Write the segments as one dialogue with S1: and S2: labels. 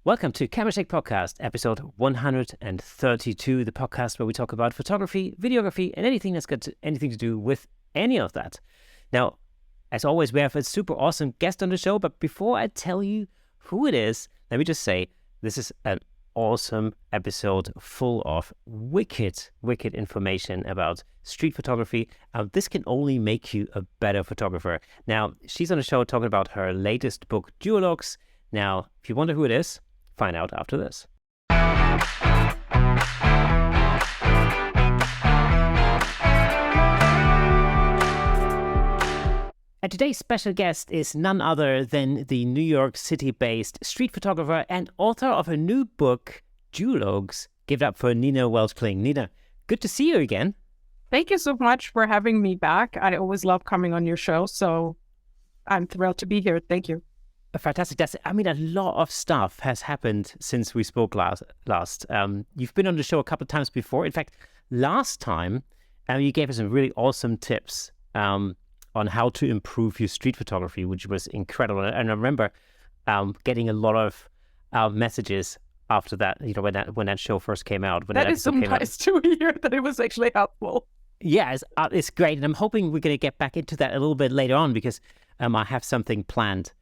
S1: Welcome to Camera Shake Podcast, episode 132, the podcast where we talk about photography, videography, and anything that's got anything to do with any of that. Now, as always, we have a super awesome guest on the show, but before I tell you who it is, let me just say this is an awesome episode full of wicked information about street photography. This can only make you a better photographer. Now, she's on the show talking about her latest book, Duologues. Now, if you wonder who it is, find out after this. And today's special guest is none other than the New York City-based street photographer and author of a new book, Duologues. Give it up for Nina Welch-Kling. Nina, good to see you again.
S2: Thank you so much for having me back. I always love coming on your show, so I'm thrilled to be here. Thank you.
S1: Fantastic. A lot of stuff has happened since we spoke last. You've been on the show a couple of times before. In fact, last time you gave us some really awesome tips on how to improve your street photography, which was incredible. And I remember getting a lot of messages after that, when that show first came out.
S2: That is so nice to hear that it was actually helpful.
S1: Yeah, it's great. And I'm hoping we're going to get back into that a little bit later on because I have something planned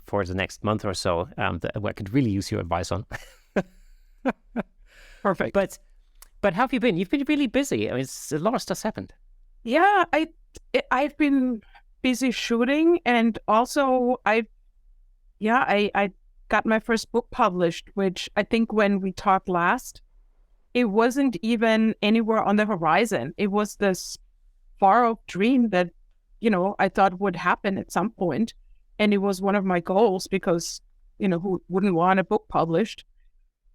S1: for the next month or so that I could really use your advice on.
S2: Perfect.
S1: But how have you been? You've been really busy. I mean, a lot of stuff's happened.
S2: Yeah, I've been busy shooting, and also I got my first book published, which I think when we talked last, it wasn't even anywhere on the horizon. It was this far-off dream that, I thought would happen at some point. And it was one of my goals because, who wouldn't want a book published?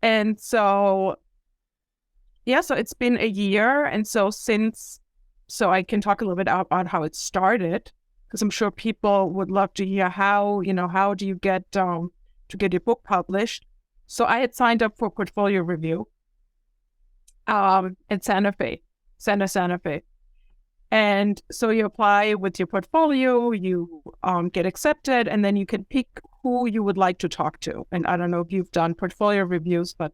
S2: And so it's been a year. And so I can talk a little bit about how it started, because I'm sure people would love to hear how do you get to get your book published? So I had signed up for portfolio review at Santa Fe. And so you apply with your portfolio, you get accepted, and then you can pick who you would like to talk to. And I don't know if you've done portfolio reviews, but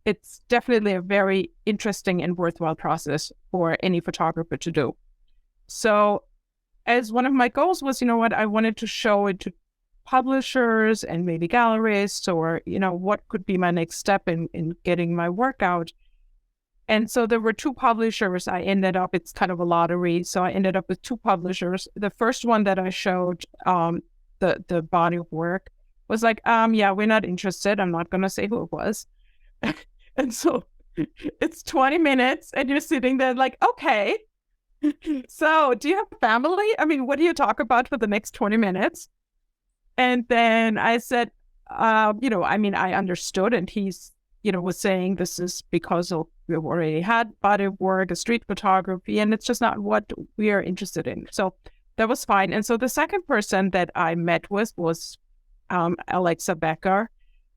S2: it's definitely a very interesting and worthwhile process for any photographer to do. So as one of my goals was, I wanted to show it to publishers and maybe gallerists, or, what could be my next step in getting my work out. And so there were two publishers. It's kind of a lottery. So I ended up with two publishers. The first one that I showed the body of work was like, we're not interested. I'm not going to say who it was. And so it's 20 minutes and you're sitting there like, okay, so do you have family? I mean, what do you talk about for the next 20 minutes? And then I said, I understood. And he's, was saying this is because we already had body of work, a street photography, and it's just not what we are interested in. So that was fine. And so the second person that I met with was Alexa Becker,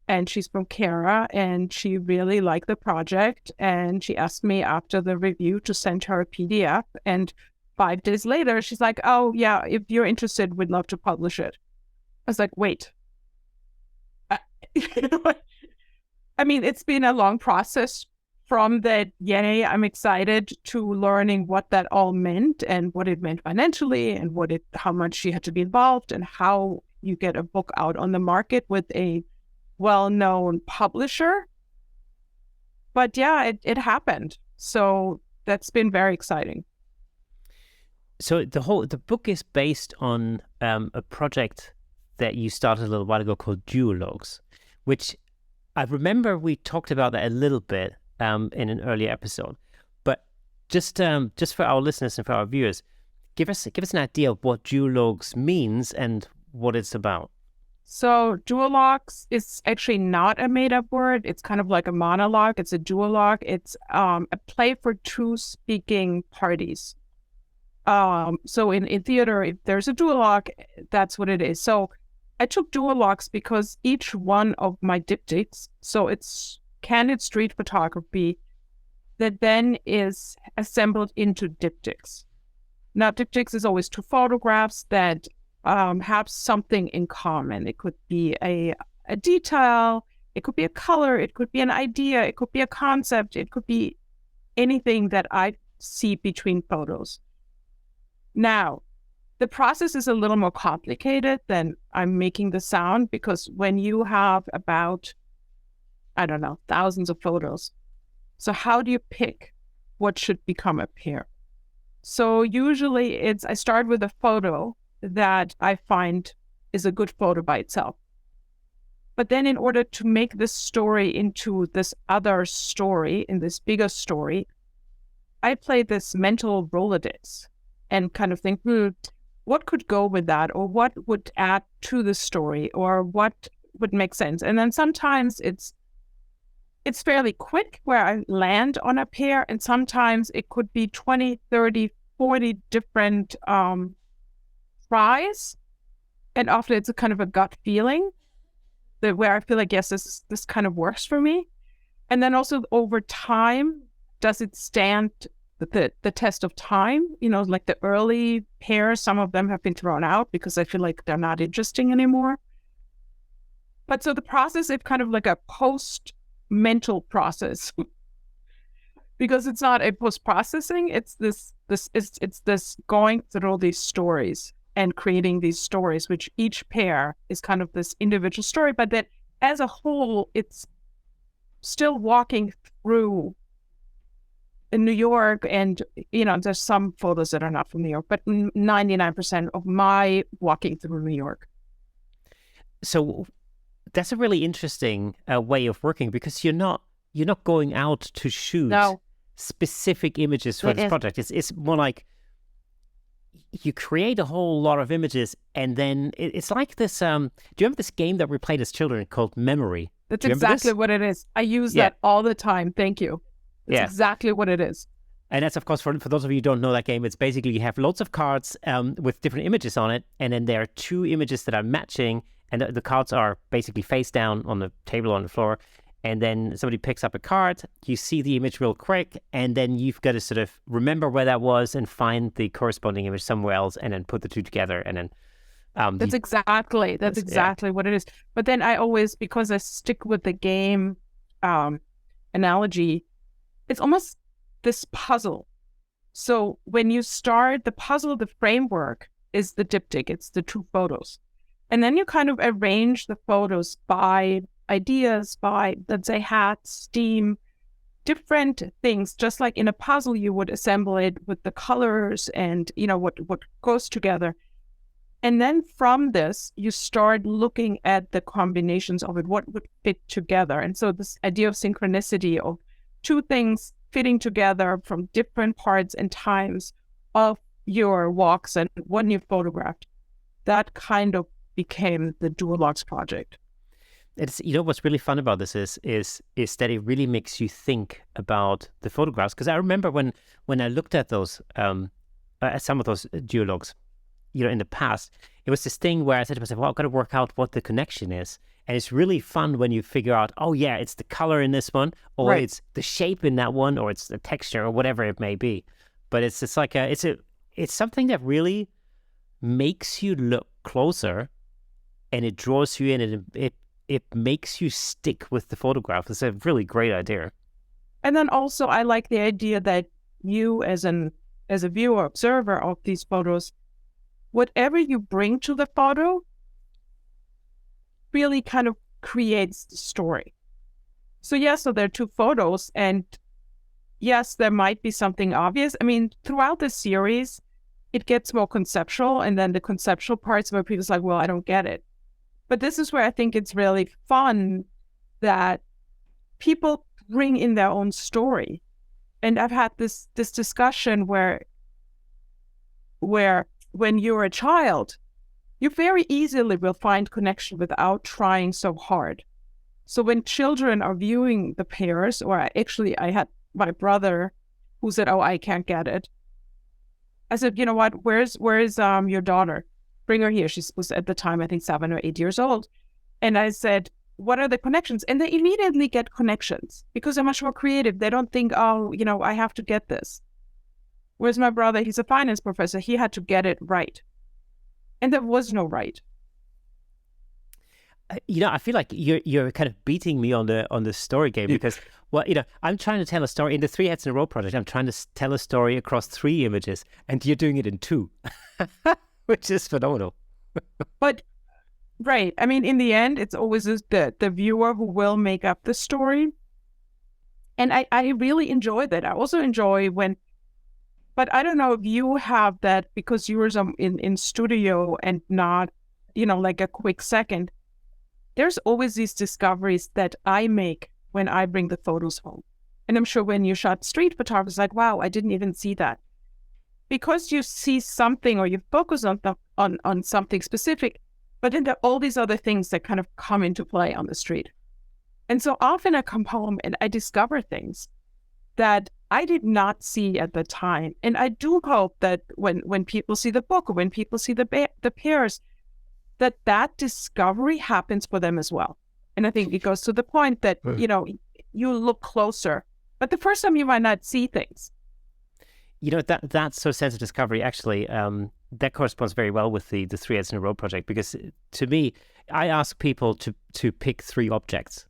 S2: and she's from Kara, and she really liked the project. And she asked me after the review to send her a PDF. And 5 days later, she's like, oh, yeah, if you're interested, we'd love to publish it. I was like, wait. I mean, it's been a long process from that, yay, I'm excited, to learning what that all meant and what it meant financially and how much she had to be involved and how you get a book out on the market with a well-known publisher. But yeah, it happened. So that's been very exciting.
S1: So the book is based on a project that you started a little while ago called Duologues, which I remember we talked about that a little bit in an earlier episode. But just for our listeners and for our viewers, give us an idea of what Duologues means and what it's about.
S2: So duologues is actually not a made-up word. It's kind of like a monologue. It's a duologue. It's a play for two speaking parties. So in theater, if there's a duologue, that's what it is. So I took duologues because each one of my diptychs, so it's candid street photography that then is assembled into diptychs. Now, diptychs is always two photographs that have something in common. It could be a detail, It could be a color, it could be an idea, it could be a concept, it could be anything that I see between photos. Now, the process is a little more complicated than I'm making the sound, because when you have about, I don't know, thousands of photos, so how do you pick what should become a pair? So usually I start with a photo that I find is a good photo by itself. But then in order to make this story into this other story, in this bigger story, I play this mental Rolodex and kind of think, what could go with that? Or what would add to the story? Or what would make sense? And then sometimes it's fairly quick where I land on a pair. And sometimes it could be 20, 30, 40 different tries. And often it's a kind of a gut feeling where I feel like, yes, this kind of works for me. And then also over time, does it stand the test of time? Like the early pairs, some of them have been thrown out because I feel like they're not interesting anymore. But so the process is kind of like a post-mental process because it's not a post-processing. It's this going through these stories and creating these stories, which each pair is kind of this individual story, but that as a whole, it's still walking through in New York. And, there's some photos that are not from New York, but 99% of my walking through New York.
S1: So that's a really interesting way of working, because you're not going out to shoot specific images for this project. It's more like you create a whole lot of images, and then it's like this. Do you remember this game that we played as children called Memory?
S2: That's exactly what it is. I use that all the time. Thank you. That's exactly what it is.
S1: And that's, of course, for those of you who don't know that game, it's basically you have loads of cards with different images on it, and then there are two images that are matching, and the cards are basically face down on the table on the floor. And then somebody picks up a card, you see the image real quick, and then you've got to sort of remember where that was and find the corresponding image somewhere else, and then put the two together. And then
S2: that's exactly what it is. But then I always, because I stick with the game analogy, it's almost this puzzle. So when you start the puzzle, the framework is the diptych. It's the two photos. And then you kind of arrange the photos by ideas, by, let's say, hats, steam, different things. Just like in a puzzle, you would assemble it with the colors and, what goes together. And then from this, you start looking at the combinations of it, what would fit together. And so this idea of synchronicity of two things fitting together from different parts and times of your walks and what you photographed, that kind of became the Duologues project.
S1: It's, what's really fun about this is that it really makes you think about the photographs. Because I remember when I looked at those at some of those Duologues, in the past, it was this thing where I said to myself, well, I've got to work out what the connection is. And it's really fun when you figure out, oh yeah, it's the color in this one, or it's the shape in that one, or it's the texture, or whatever it may be. But it's just like it's something that really makes you look closer, and it draws you in, and it makes you stick with the photograph. It's a really great idea.
S2: And then also I like the idea that you as a viewer, observer of these photos, whatever you bring to the photo really kind of creates the story. So so there are two photos, and yes, there might be something obvious. I mean, throughout the series, it gets more conceptual, and then the conceptual parts where people's like, well, I don't get it. But this is where I think it's really fun that people bring in their own story. And I've had this discussion where when you're a child, you very easily will find connection without trying so hard. So when children are viewing the pairs, or I had my brother who said, oh, I can't get it. I said, you know what, where's your daughter? Bring her here. She was at the time, I think 7 or 8 years old. And I said, what are the connections? And they immediately get connections because they're much more creative. They don't think, oh, I have to get this. Whereas my brother, he's a finance professor. He had to get it right. And there was no right.
S1: I feel like you're kind of beating me on the story game because, well, I'm trying to tell a story in the Three Heads in a Row project. I'm trying to tell a story across 3 images, and you're doing it in 2, which is phenomenal.
S2: But right, I mean, in the end, it's always the viewer who will make up the story, and I really enjoy that. I also enjoy when, but I don't know if you have that because you were in studio and not, like a quick second. There's always these discoveries that I make when I bring the photos home. And I'm sure when you shot street photography, it's like, wow, I didn't even see that. Because you see something or you focus on something specific, but then there are all these other things that kind of come into play on the street. And so often I come home and I discover things that I did not see at the time. And I do hope that when people see the book or when people see the pairs, that discovery happens for them as well. And I think it goes to the point that, you look closer, but the first time you might not see things.
S1: That sort of sense of discovery, actually, that corresponds very well with the Three Heads in a Row project, because to me, I ask people to pick 3 objects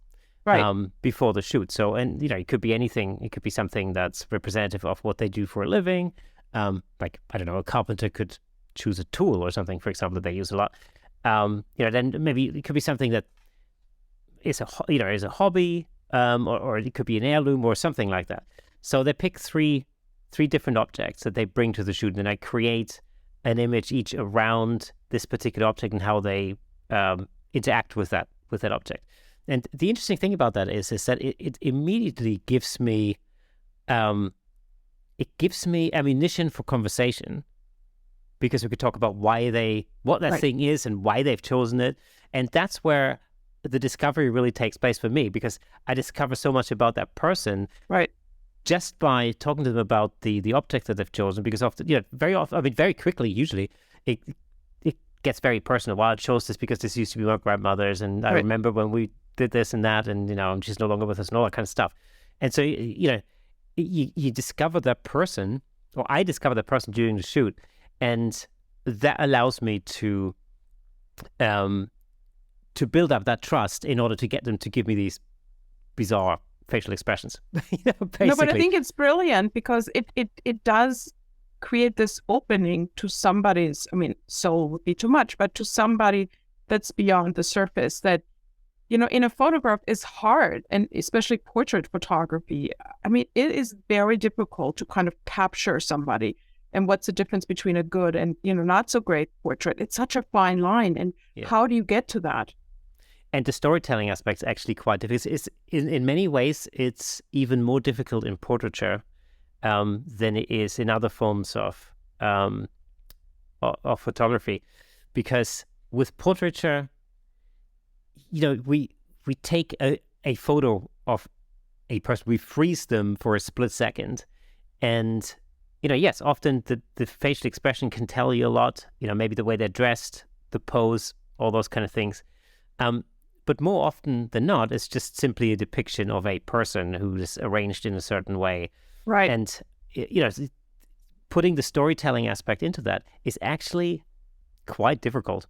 S1: before the shoot. So, and, it could be anything. It could be something that's representative of what they do for a living. Like, I don't know, a carpenter could choose a tool or something, for example, that they use a lot. Then maybe it could be something that is a hobby, or it could be an heirloom or something like that. So they pick three different objects that they bring to the shoot, and then I create an image each around this particular object and how they interact with that object. And the interesting thing about that is that it immediately gives me ammunition for conversation, because we could talk about what that thing is and why they've chosen it. And that's where the discovery really takes place for me, because I discover so much about that person just by talking to them about the object that they've chosen. Because often, very often, very quickly, usually, it gets very personal. Well, I chose this because this used to be my grandmother's, and I remember when we did this and that, and she's no longer with us and all that kind of stuff. And so, you discover that person, or I discover that person during the shoot. And that allows me to build up that trust in order to get them to give me these bizarre facial expressions. Basically.
S2: No, but I think it's brilliant because it does create this opening to somebody's, soul would be too much, but to somebody that's beyond the surface that, in a photograph is hard, and especially portrait photography. It is very difficult to kind of capture somebody. And what's the difference between a good and, not so great portrait? It's such a fine line. And how do you get to that?
S1: And the storytelling aspect is actually quite difficult. It's in many ways, it's even more difficult in portraiture than it is in other forms of photography. Because with portraiture, we take a photo of a person, we freeze them for a split second, and yes, often the facial expression can tell you a lot, maybe the way they're dressed, the pose, all those kind of things. But more often than not, it's just simply a depiction of a person who is arranged in a certain way.
S2: Right.
S1: And, putting the storytelling aspect into that is actually quite difficult,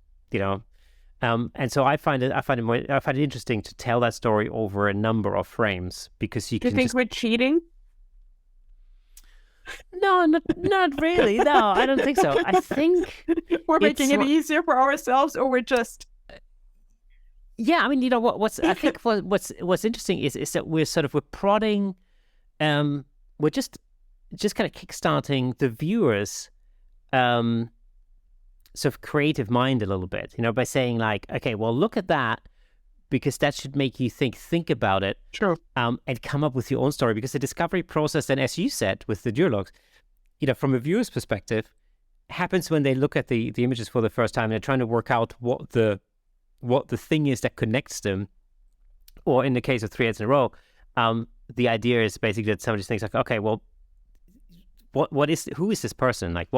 S1: And so I find it interesting to tell that story over a number of frames, because you can.
S2: Do you think we're cheating?
S1: No, not really. No, I don't think so. I think
S2: we're making it easier for ourselves, or we're just.
S1: Yeah, what's interesting is that we're prodding, we're just kind of kickstarting the viewers, sort of creative mind a little bit, by saying like, okay, well, look at that, because that should make you think about it.
S2: Sure.
S1: And come up with your own story, because the discovery process, then, as you said, with the Duologues, from a viewer's perspective, happens when they look at the images for the first time and they're trying to work out what the thing is that connects them. Or in the case of Three Heads in a Row, the idea is basically that somebody thinks like, okay, well, who is this person? Like,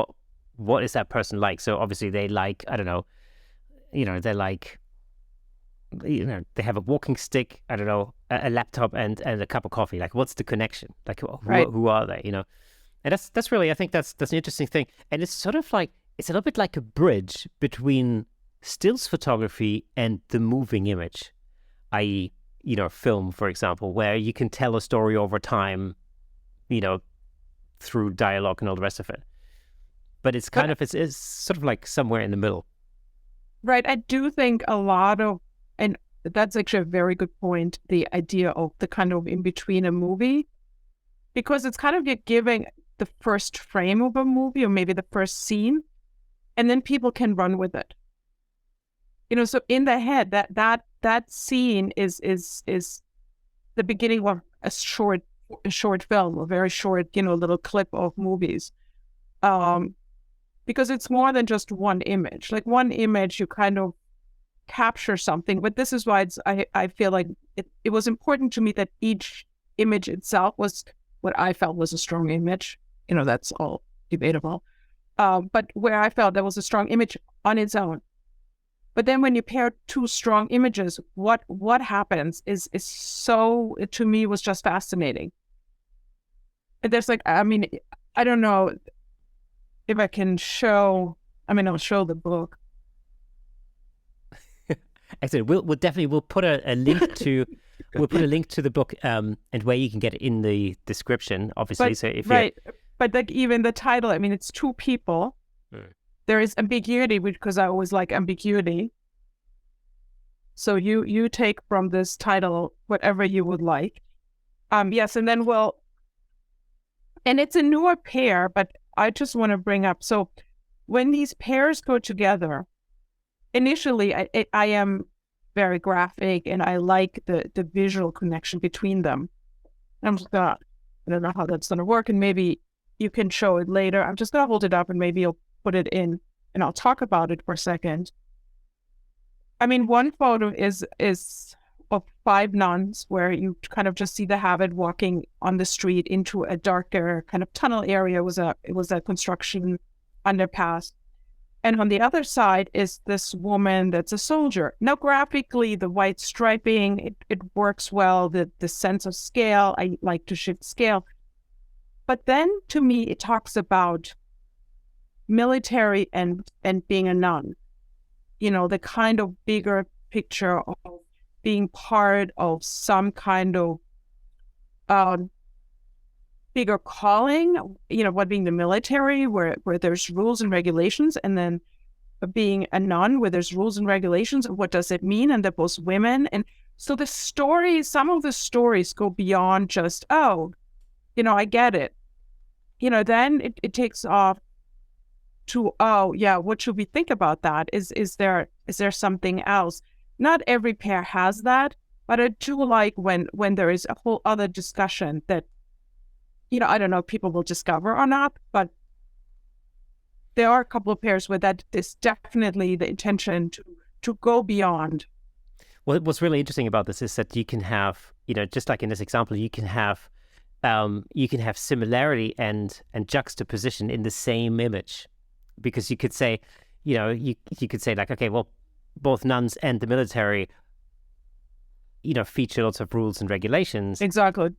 S1: what is that person like? So obviously they like, I don't know, they're like, they have a walking stick, I don't know, a laptop and a cup of coffee. Like, what's the connection? Like, who are they? And that's really, I think that's an interesting thing. And it's sort of like, it's a little bit like a bridge between stills photography and the moving image, i.e., film, for example, where you can tell a story over time, through dialogue and all the rest of it. But it's it's sort of like somewhere in the middle.
S2: Right. I do think a lot of, and that's actually a very good point, the idea of the kind of in between a movie, because it's kind of you're giving the first frame of a movie or maybe the first scene, and then people can run with it. So in the head, that scene is the beginning of a short film, a very short, little clip of movies. Because it's more than just one image. Like one image, you kind of capture something. But this is why I feel like it was important to me that each image itself was what I felt was a strong image. That's all debatable. But where I felt there was a strong image on its own. But then when you pair two strong images, what happens is so, to me, was just fascinating. And there's I don't know if I can show, I'll show the book.
S1: Excellent. We'll put a link to the book and where you can get it in the description, obviously.
S2: But,
S1: so if
S2: but like even the title, it's two people. There is ambiguity because I always like ambiguity. So you take from this title whatever you would like. Yes, and then and it's a newer pair, but I just want to bring up. So when these pairs go together, initially I am very graphic and I like the visual connection between them. I don't know how that's gonna work, and maybe you can show it later. I'm just gonna hold it up and maybe you'll put it in and I'll talk about it for a second. One photo is of 5 nuns where you kind of just see the habit walking on the street into a darker kind of tunnel area. It was a construction underpass. And on the other side is this woman that's a soldier. Now, graphically, the white striping, it works well, the sense of scale. I like to shift scale. But then, to me, it talks about military and being a nun. The kind of bigger picture of being part of some kind of bigger calling, what being the military, where there's rules and regulations, and then being a nun where there's rules and regulations, and what does it mean? And they're both women. And so some of the stories go beyond just, I get it. Then it takes off to, what should we think about that? Is there something else? Not every pair has that, but I do like when there is a whole other discussion that, I don't know if people will discover or not, but there are a couple of pairs where that is definitely the intention to go beyond.
S1: Well, what's really interesting about this is that you can have, just like in this example, you can have similarity and juxtaposition in the same image. Because you could say, you could say like, okay, well, both nuns and the military, feature lots of rules and regulations.
S2: Exactly.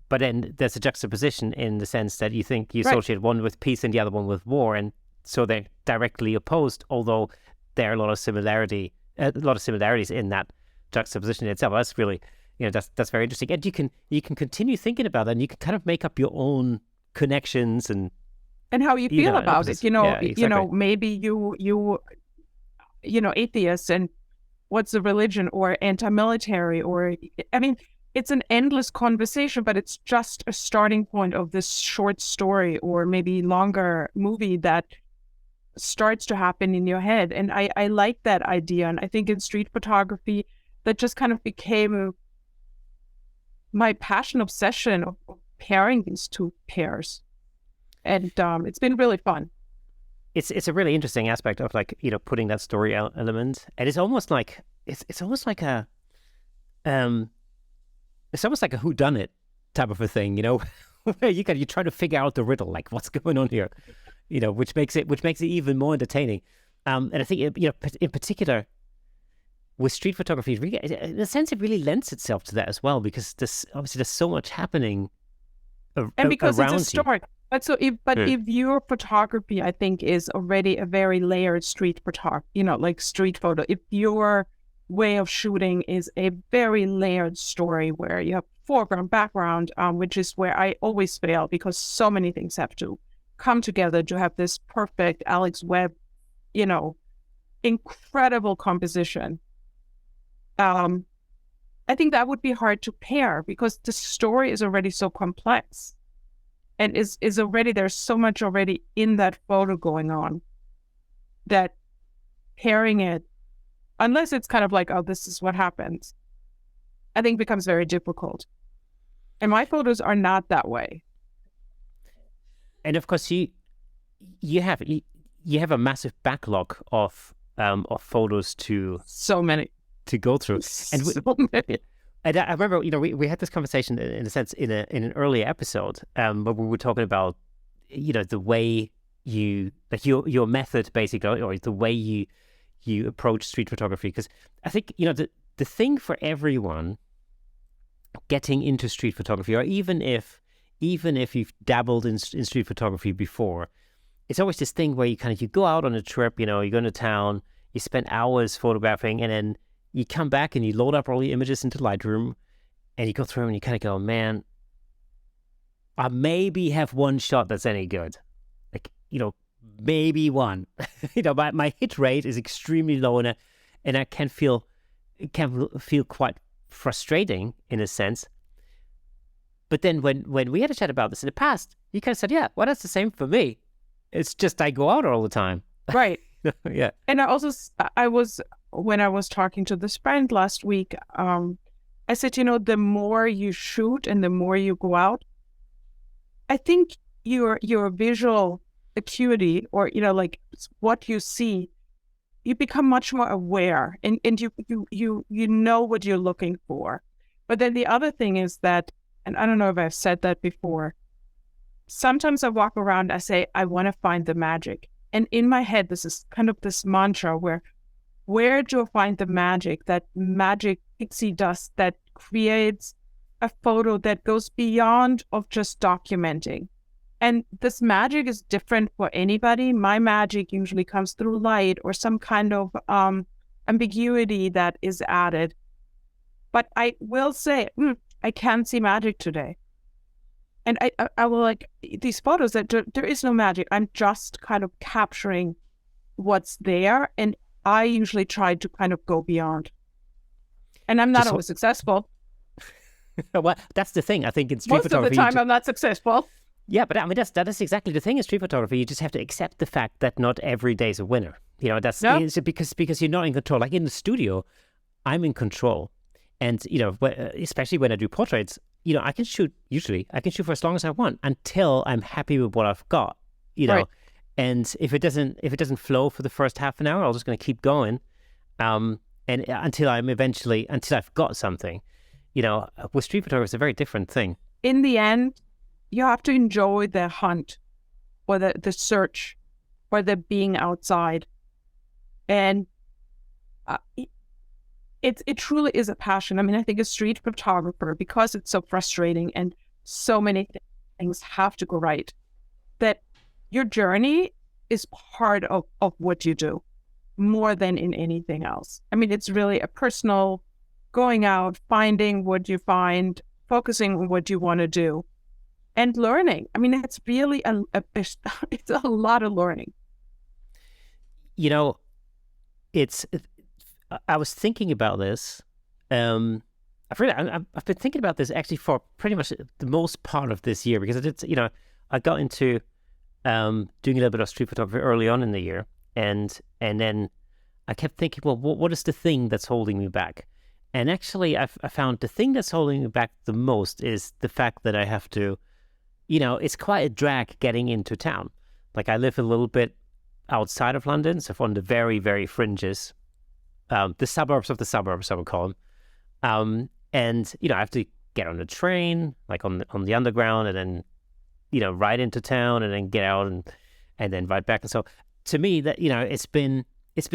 S1: But then there's a juxtaposition in the sense that you think you associate one with peace and the other one with war, and so they're directly opposed. Although there are a lot of similarities in that juxtaposition itself. That's really, that's very interesting, and you can continue thinking about that, and you can kind of make up your own connections and
S2: how you feel about it.
S1: Exactly.
S2: Maybe you atheist, and what's the religion, or anti-military, or it's an endless conversation, but it's just a starting point of this short story or maybe longer movie that starts to happen in your head. And I like that idea. And I think in street photography, that just kind of became my passion, obsession of pairing these two pairs. And it's been really fun.
S1: It's a really interesting aspect of putting that story element, and it's almost like it's almost like a whodunit type of a thing, where you're trying to figure out the riddle, like what's going on here, which makes it even more entertaining. And I think in particular with street photography, really, in a sense, it really lends itself to that as well, because there's so much happening.
S2: And because it's a story. If your photography, I think, is already a very layered street photography, like street photo, if your way of shooting is a very layered story where you have foreground, background, which is where I always fail because so many things have to come together to have this perfect Alex Webb, incredible composition. I think that would be hard to pair because the story is already so complex and is already, there's so much already in that photo going on that pairing it, unless it's kind of like, oh, this is what happens, I think becomes very difficult. And my photos are not that way.
S1: And of course, you have a massive backlog of photos to go through. And I remember, we had this conversation in a sense in an earlier episode, where we were talking about, the way your method basically, or the way you approach street photography. Because I think, the thing for everyone getting into street photography, or even if you've dabbled in street photography before, it's always this thing where you go out on a trip, you go into town, you spend hours photographing, and then you come back and you load up all the images into Lightroom, and you go through them and you kind of go, man, I maybe have one shot that's any good. Like, maybe one. My hit rate is extremely low, and it can feel quite frustrating in a sense. But then when we had a chat about this in the past, you kind of said, yeah, well, that's the same for me. It's just I go out all the time.
S2: Right.
S1: Yeah.
S2: And when I was talking to this friend last week, I said, the more you shoot and the more you go out, I think your visual acuity, or, like what you see, you become much more aware, and you know what you're looking for. But then the other thing is that, and I don't know if I've said that before, sometimes I walk around, I say, I want to find the magic. And in my head, this is kind of this mantra where do I find the magic, that magic pixie dust that creates a photo that goes beyond of just documenting. And this magic is different for anybody. My magic usually comes through light or some kind of ambiguity that is added. But I will say, I can't see magic today. And I will like these photos that there is no magic. I'm just kind of capturing what's there. And I usually try to kind of go beyond. And I'm not always successful.
S1: Well, that's the thing. I think in street photography,
S2: most of the time I'm not successful.
S1: Yeah, but I mean that is exactly the thing in street photography. You just have to accept the fact that not every day is a winner. That's because you're not in control. Like in the studio, I'm in control, and especially when I do portraits, I can shoot for as long as I want until I'm happy with what I've got. Right. And if it doesn't flow for the first half an hour, I'm just going to keep going, and until I've got something. With street photography, it's a very different thing.
S2: In the end, you have to enjoy the hunt or the search or the being outside. And it truly is a passion. I mean, I think a street photographer, because it's so frustrating and so many things have to go right, that your journey is part of what you do more than in anything else. I mean, it's really a personal going out, finding what you find, focusing on what you want to do, and learning. I mean, it's really it's a lot of learning.
S1: I was thinking about this. I've been thinking about this actually for pretty much the most part of this year, because I got into doing a little bit of street photography early on in the year, and then I kept thinking, well, what is the thing that's holding me back? And actually, I found the thing that's holding me back the most is the fact that I have to, it's quite a drag getting into town. Like I live a little bit outside of London, so on the very, very fringes, the suburbs of the suburbs, I would call them. And, I have to get on the train, like on the underground, and then, right into town, and then get out and then right back. And so to me, that, it's been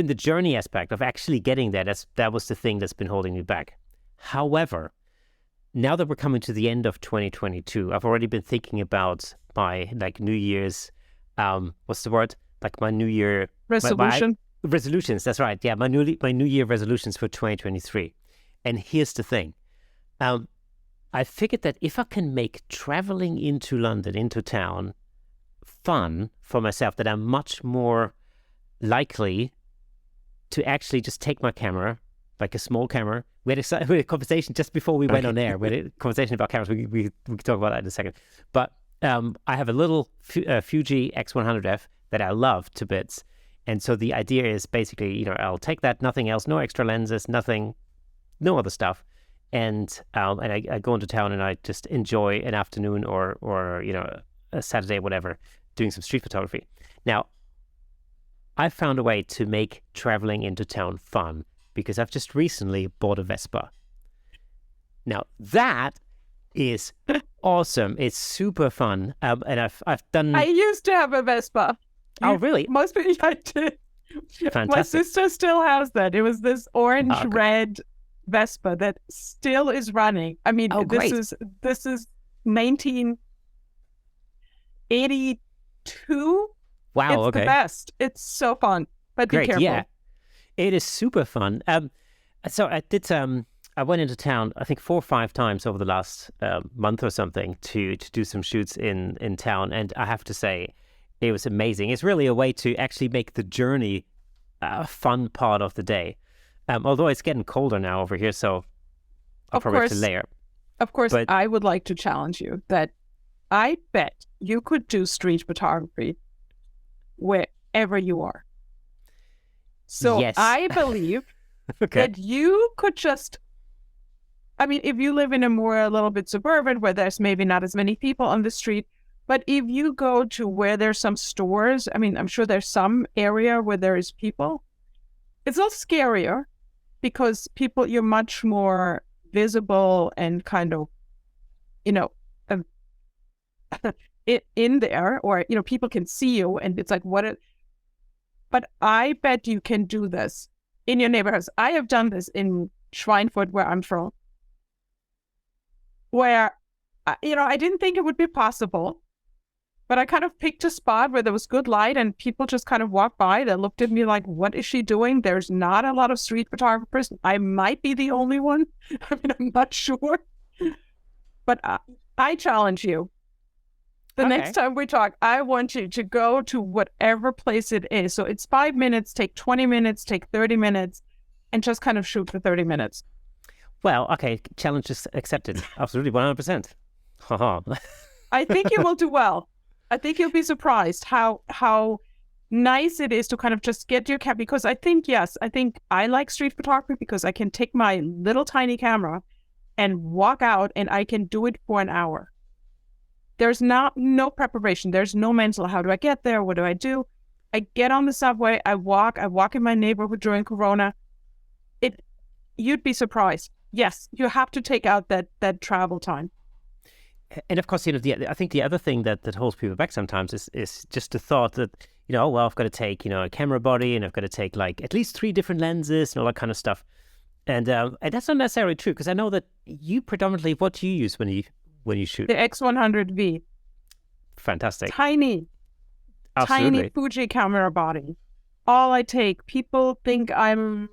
S1: the journey aspect of actually getting there. That was the thing that's been holding me back. However, now that we're coming to the end of 2022, I've already been thinking about my like New Year's, what's the word? Like my New Year
S2: Resolution.
S1: resolutions. That's right. Yeah, my New Year resolutions for 2023. And here's the thing. I figured that if I can make traveling into London, into town, fun for myself, that I'm much more likely to actually just take my camera, like a small camera. We had a conversation just before we went on air. We had a conversation about cameras. We can talk about that in a second. But I have a little Fuji X100F that I love to bits. And so the idea is basically, I'll take that, nothing else, no extra lenses, nothing, no other stuff. And I go into town and I just enjoy an afternoon or a Saturday, whatever, doing some street photography. Now, I found a way to make traveling into town fun because I've just recently bought a Vespa. Now, that is awesome. It's super fun. And I've done...
S2: I used to have a Vespa.
S1: Oh, really?
S2: Most people I did.
S1: Fantastic.
S2: My sister still has that. It was this orange-red Vespa that still is running. I mean, this is 1982.
S1: Wow,
S2: it's the best. It's so fun, but
S1: great.
S2: Be careful.
S1: Yeah, it is super fun. So I did. I went into town, I think 4 or 5 times over the last month or something to do some shoots in town, and I have to say, it was amazing. It's really a way to actually make the journey a fun part of the day. Although it's getting colder now over here, so I'll probably have to layer.
S2: Of course, but I would like to challenge you that I bet you could do street photography wherever you are. So yes. I believe that you could just, I mean, if you live in a little bit suburban where there's maybe not as many people on the street, but if you go to where there's some stores, I mean, I'm sure there's some area where there is people. It's a little scarier because you're much more visible and kind of, in there, or, people can see you and it's like, but I bet you can do this in your neighborhoods. I have done this in Schweinfurt, where I'm from, where, I didn't think it would be possible, but I kind of picked a spot where there was good light and people just kind of walked by. They looked at me like, what is she doing? There's not a lot of street photographers. I might be the only one. I mean, I'm not sure. But I challenge you. The next time we talk, I want you to go to whatever place it is. So it's 5 minutes, take 20 minutes, take 30 minutes, and just kind of shoot for 30 minutes.
S1: Well, okay. Challenge is accepted. Absolutely, 100%.
S2: I think you will do well. I think you'll be surprised how nice it is to kind of just get your camera, because I think I like street photography because I can take my little tiny camera and walk out and I can do it for an hour. There's no preparation. There's no mental, how do I get there? What do I do? I get on the subway. I walk in my neighborhood during Corona. You'd be surprised. Yes, you have to take out that travel time.
S1: And of course, I think the other thing that holds people back sometimes is just the thought that, well, I've got to take, a camera body and I've got to take like at least 3 different lenses and all that kind of stuff. And that's not necessarily true, because I know that you predominantly, what do you use when you shoot?
S2: The X100V.
S1: Fantastic.
S2: Tiny Fuji camera body. All I take. People think I'm,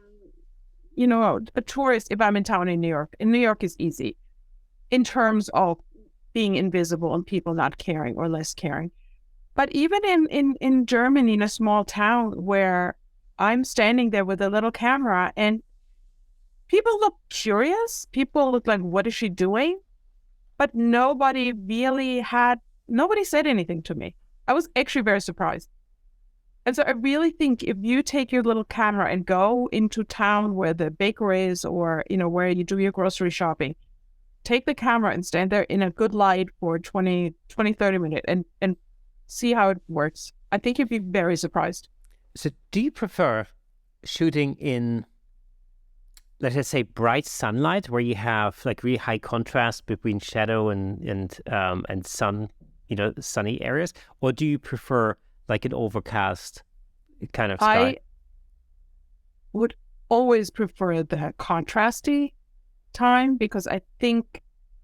S2: a tourist if I'm in town in New York. In New York is easy in terms of being invisible and people not caring or less caring. But even in Germany, in a small town where I'm standing there with a little camera and people look curious, people look like, what is she doing? But nobody said anything to me. I was actually very surprised. And so I really think if you take your little camera and go into town where the bakery is or, where you do your grocery shopping, take the camera and stand there in a good light for 20, 30 minutes and see how it works. I think you'd be very surprised.
S1: So do you prefer shooting in, let's just say, bright sunlight where you have like really high contrast between shadow and sun, sunny areas? Or do you prefer like an overcast kind of sky?
S2: I would always prefer the contrasty time because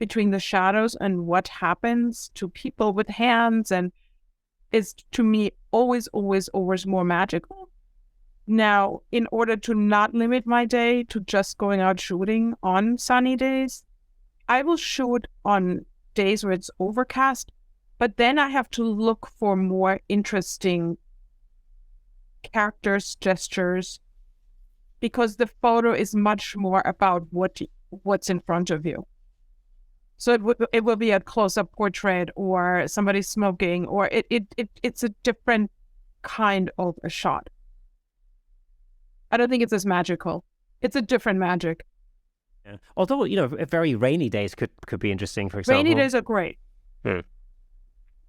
S2: between the shadows and what happens to people with hands, and is to me always, always, always more magical. Now, in order to not limit my day to just going out shooting on sunny days, I will shoot on days where it's overcast, but then I have to look for more interesting characters, gestures, because the photo is much more about what's in front of you. So it will be a close-up portrait or somebody smoking, or it's a different kind of a shot. I don't think it's as magical. It's a different magic.
S1: Yeah. Although, very rainy days could be interesting, for example.
S2: Rainy days are great.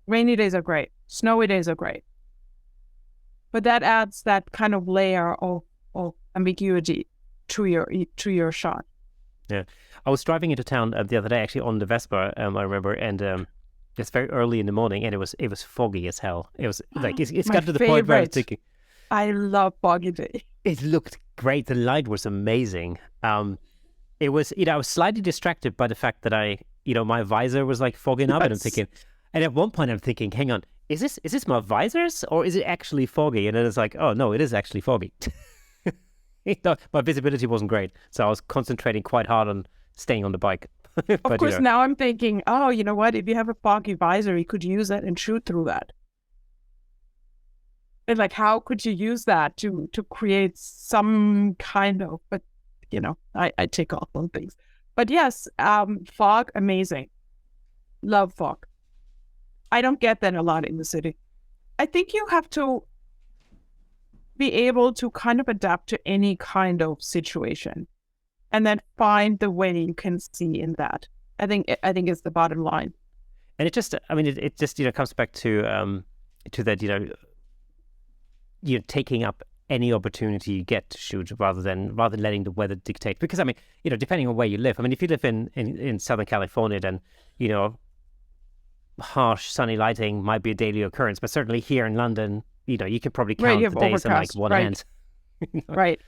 S2: Rainy days are great. Snowy days are great. But that adds that kind of layer of ambiguity to your shot.
S1: Yeah. I was driving into town the other day, actually, on the Vespa, I remember, and it's very early in the morning, and it was foggy as hell. It was like, it's got to the point where I was thinking,
S2: I love foggy day.
S1: It looked great. The light was amazing. It was, I was slightly distracted by the fact that my visor was like fogging up, and I'm thinking, and at one point I'm thinking, hang on, is this my visors or is it actually foggy? And then it's like, oh no, it is actually foggy. My visibility wasn't great, so I was concentrating quite hard on staying on the bike.
S2: Of course, now I'm thinking, oh, you know what? If you have a foggy visor, you could use that and shoot through that. And like, how could you use that to create some kind of? But I take off on things. But yes, fog, amazing. Love fog. I don't get that a lot in the city. I think you have to be able to kind of adapt to any kind of situation, and then find the way you can see in that. I think it's the bottom line.
S1: And it just comes back to that taking up any opportunity you get to shoot rather than letting the weather dictate. Because depending on where you live, if you live in Southern California, then harsh sunny lighting might be a daily occurrence. But certainly here in London, you could probably count the days on like one hand.
S2: Right.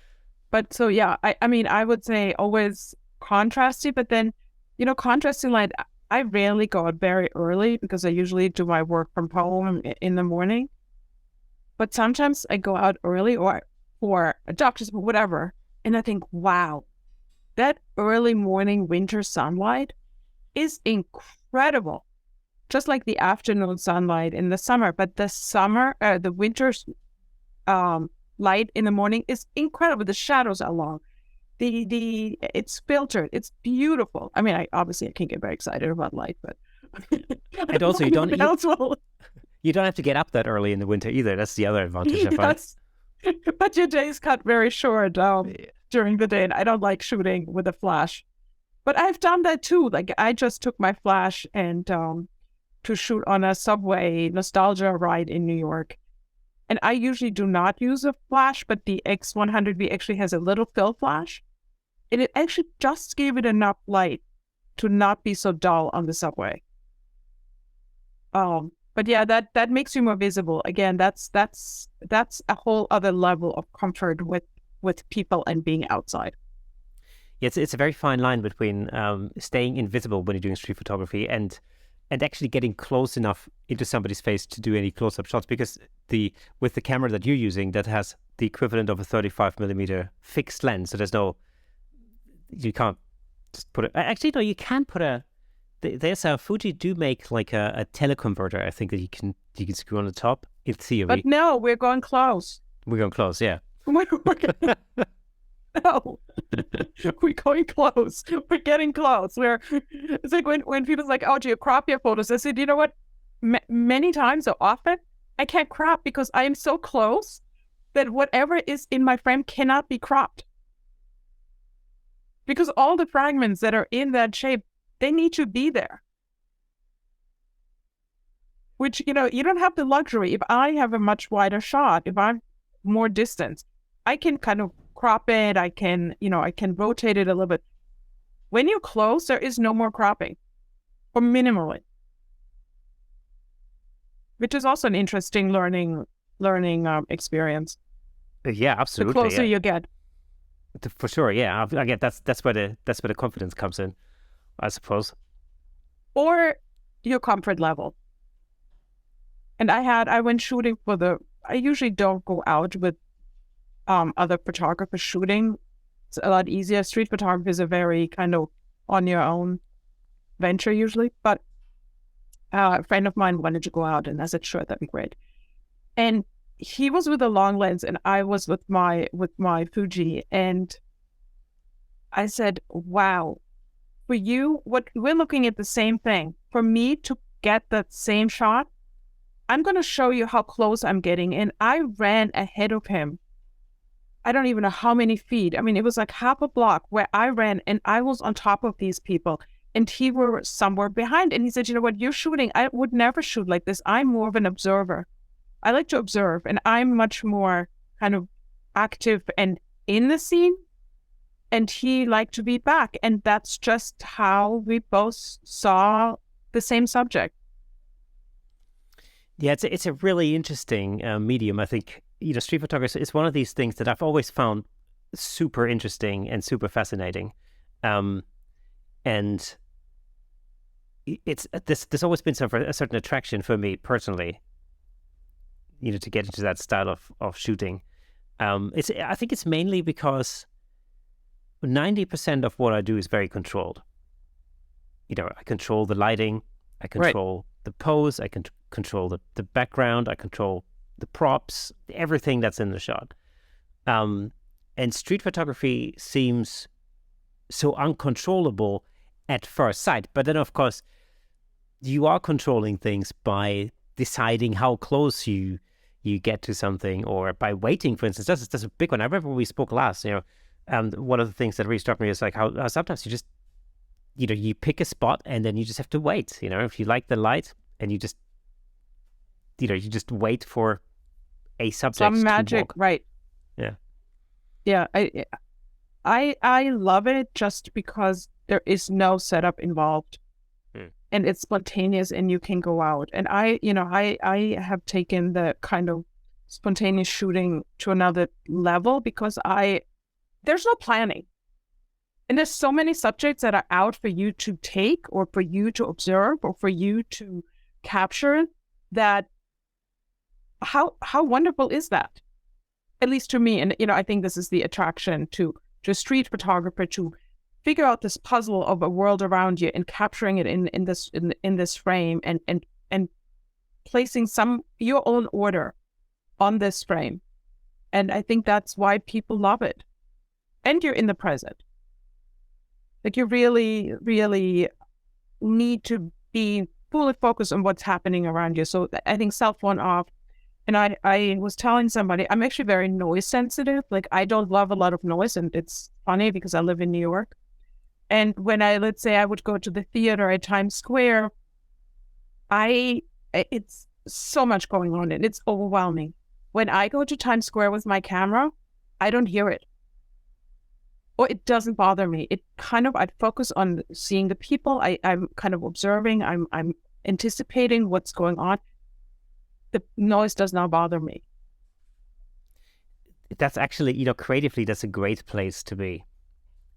S2: But so, yeah, I would say always contrasty, but then, contrasting light, I rarely go out very early because I usually do my work from home in the morning. But sometimes I go out early or for a doctor's, whatever. And I think, wow, that early morning winter sunlight is incredible. Just like the afternoon sunlight in the summer, but the winter light in the morning is incredible. The shadows are long. It's filtered. It's beautiful. I can't get very excited about light, but
S1: and also you don't have to get up that early in the winter either. That's the other advantage I find.
S2: But your days cut very short during the day, and I don't like shooting with a flash. But I've done that too. Like I just took my flash and to shoot on a subway nostalgia ride in New York. And I usually do not use a flash, but the X100V actually has a little fill flash. And it actually just gave it enough light to not be so dull on the subway. But yeah, that makes you more visible. Again, that's a whole other level of comfort with people and being outside.
S1: Yeah, it's a very fine line between staying invisible when you're doing street photography and actually getting close enough into somebody's face to do any close-up shots, because with the camera that you're using, that has the equivalent of a 35mm fixed lens, so you can't just put it. Actually, no, you can put there's a Fuji do make like a teleconverter, I think, that you can screw on the top in theory.
S2: But no, we're going close.
S1: We're going close, yeah.
S2: No, we're going close. We're getting close. It's like when people's like, oh, do you crop your photos? I said, you know what? Many times or often, I can't crop because I am so close that whatever is in my frame cannot be cropped. Because all the fragments that are in that shape, they need to be there. Which, you don't have the luxury. If I have a much wider shot, if I'm more distance, I can kind of crop it. I can rotate it a little bit. When you're close, there is no more cropping, or minimally, which is also an interesting learning experience.
S1: Yeah, absolutely.
S2: The closer you get,
S1: for sure. Yeah, I get that's where the confidence comes in, I suppose.
S2: or your comfort level. And I went shooting I usually don't go out with other photographers shooting. It's a lot easier. Street photography is a very kind of on your own venture usually, but a friend of mine wanted to go out, and I said, sure, that'd be great. And he was with a long lens, and I was with my Fuji, and I said, wow, for you, what we're looking at the same thing. For me to get that same shot, I'm going to show you how close I'm getting. And I ran ahead of him. I don't even know how many feet. I mean, it was like half a block where I ran, and I was on top of these people, and he were somewhere behind. And he said, you know what, you're shooting. I would never shoot like this. I'm more of an observer. I like to observe, and I'm much more kind of active and in the scene. And he liked to be back. And that's just how we both saw the same subject.
S1: Yeah, it's a really interesting medium. I think, street photography is one of these things that I've always found super interesting and super fascinating. And there's always been a certain attraction for me personally, to get into that style of shooting. I think it's mainly because 90% of what I do is very controlled. I control the lighting, I control the pose, I can control the background, I control the props, everything that's in the shot. And street photography seems so uncontrollable at first sight. But then, of course, you are controlling things by deciding how close you get to something, or by waiting, for instance. That's a big one. I remember when we spoke last, one of the things that really struck me is like how sometimes you just, you pick a spot and then you just have to wait. If you like the light, and you just, you just wait for a subject
S2: some magic
S1: to walk.
S2: Right. Yeah. I love it just because there is no setup involved, and it's spontaneous, and you can go out. And I have taken the kind of spontaneous shooting to another level, because there's no planning. And there's so many subjects that are out for you to take, or for you to observe, or for you to capture, that how wonderful is that? At least to me. And, I think this is the attraction to a street photographer, to figure out this puzzle of a world around you and capturing it in this frame, and placing your own order on this frame. And I think that's why people love it. And you're in the present. Like, you really, really need to be fully focused on what's happening around you. So I think cell phone off. And I was telling somebody, I'm actually very noise sensitive. Like, I don't love a lot of noise. And it's funny because I live in New York. And when let's say I would go to the theater at Times Square, it's so much going on, and it's overwhelming. When I go to Times Square with my camera, I don't hear it. Or it doesn't bother me. I focus on seeing the people. I'm kind of observing. I'm anticipating what's going on. The noise does not bother me.
S1: That's actually, creatively, that's a great place to be.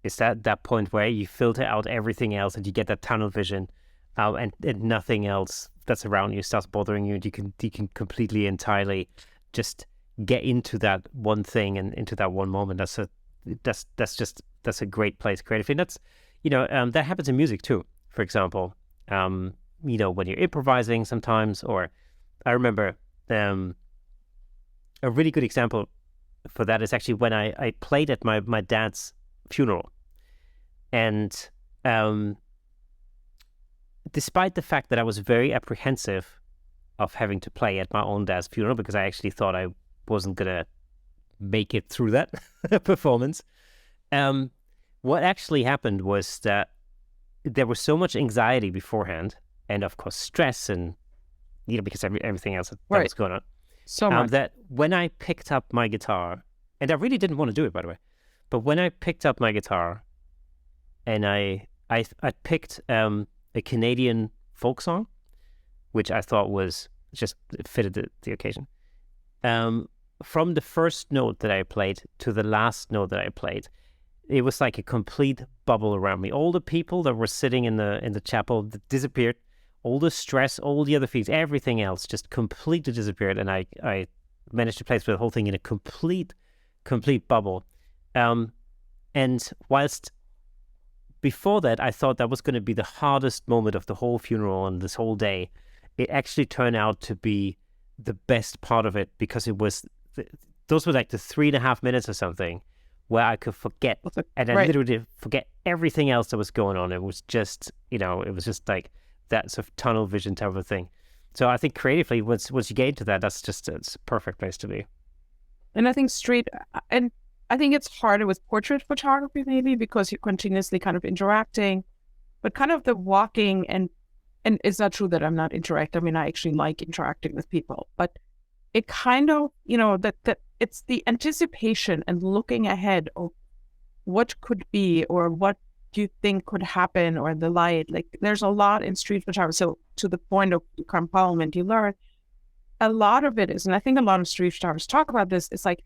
S1: It's that point where you filter out everything else, and you get that tunnel vision, and nothing else that's around you starts bothering you. And you can completely, entirely just get into that one thing and into that one moment. That's a great place creatively. And that's, that happens in music too, for example. When you're improvising sometimes, or I remember a really good example for that is actually when I played at my dad's funeral. And despite the fact that I was very apprehensive of having to play at my own dad's funeral, because I actually thought I wasn't gonna make it through that performance, what actually happened was that there was so much anxiety beforehand, and of course stress, and because everything else that was going on,
S2: so much,
S1: that when I picked up my guitar, and I really didn't want to do it, by the way, but when I picked up my guitar, and I picked a Canadian folk song, which I thought was just fitted the occasion. From the first note that I played to the last note that I played, it was like a complete bubble around me. All the people that were sitting in the chapel disappeared. All the stress, all the other feelings, everything else just completely disappeared. And I managed to place the whole thing in a complete bubble. And whilst before that, I thought that was going to be the hardest moment of the whole funeral and this whole day, it actually turned out to be the best part of it, because it was, those were like the 3.5 minutes or something where I could forget, and I literally forget everything else that was going on. It was just, it was just like that sort of tunnel vision type of thing. So I think creatively, once you get into that, it's a perfect place to be.
S2: And I think I think it's harder with portrait photography, maybe because you're continuously kind of interacting, but kind of the walking, and it's not true that I'm not interacting. I mean, I actually like interacting with people, but it kind of, that it's the anticipation and looking ahead of what could be, or what do you think could happen, or the light. Like, there's a lot in street photography. So to the point of component, you learn a lot of it is, and I think a lot of street photographers talk about this, it's like,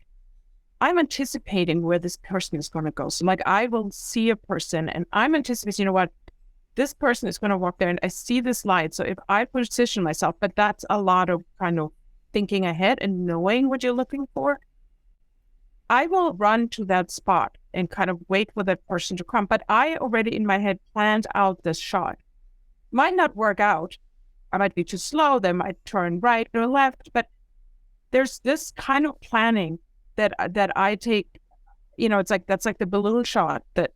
S2: I'm anticipating where this person is going to go. So like, I will see a person and I'm anticipating, what, this person is going to walk there and I see this light. So if I position myself, but that's a lot of kind of thinking ahead and knowing what you're looking for, I will run to that spot and kind of wait for that person to come. But I already in my head planned out this shot. Might not work out. I might be too slow. They might turn right or left. But there's this kind of planning that I take, it's like, that's like the balloon shot that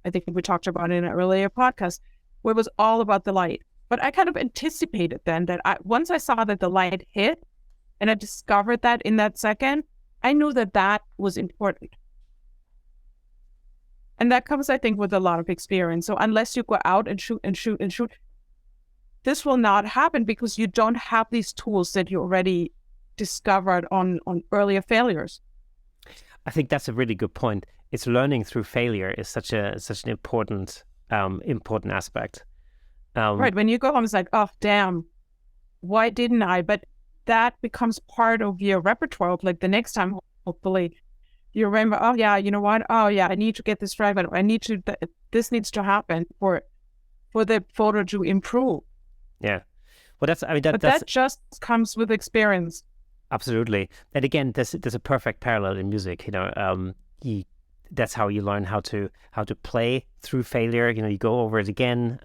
S2: I think we talked about in an earlier podcast, where it was all about the light. But I kind of anticipated then that once I saw that the light hit and I discovered that in that second, I knew that was important. And that comes, I think, with a lot of experience. So unless you go out and shoot, this will not happen, because you don't have these tools that you already discovered on earlier failures.
S1: I think that's a really good point. It's learning through failure is such an important aspect.
S2: Right. When you go home, it's like, oh, damn, why didn't I? But that becomes part of your repertoire of, like, the next time, hopefully, you remember, oh, yeah, you know what? Oh, yeah, I need to get this right. But this needs to happen for the photo to improve.
S1: Yeah. Well,
S2: that just comes with experience.
S1: Absolutely. And again, there's a perfect parallel in music. That's how you learn how to play through failure. You go over it again.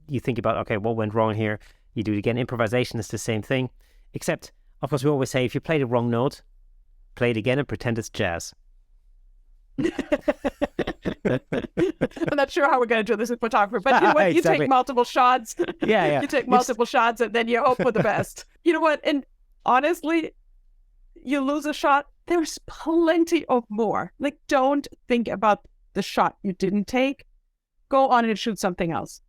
S1: You think about, okay, what went wrong here? You do it again. Improvisation is the same thing, except, of course, we always say, if you play the wrong note, play it again and pretend it's jazz.
S2: I'm not sure how we're going to do this in photography, but you know what?
S1: Exactly.
S2: You take multiple shots.
S1: Yeah.
S2: You take multiple shots and then you hope for the best. You know what? And honestly, you lose a shot, there's plenty of more. Like, don't think about the shot you didn't take. Go on and shoot something else,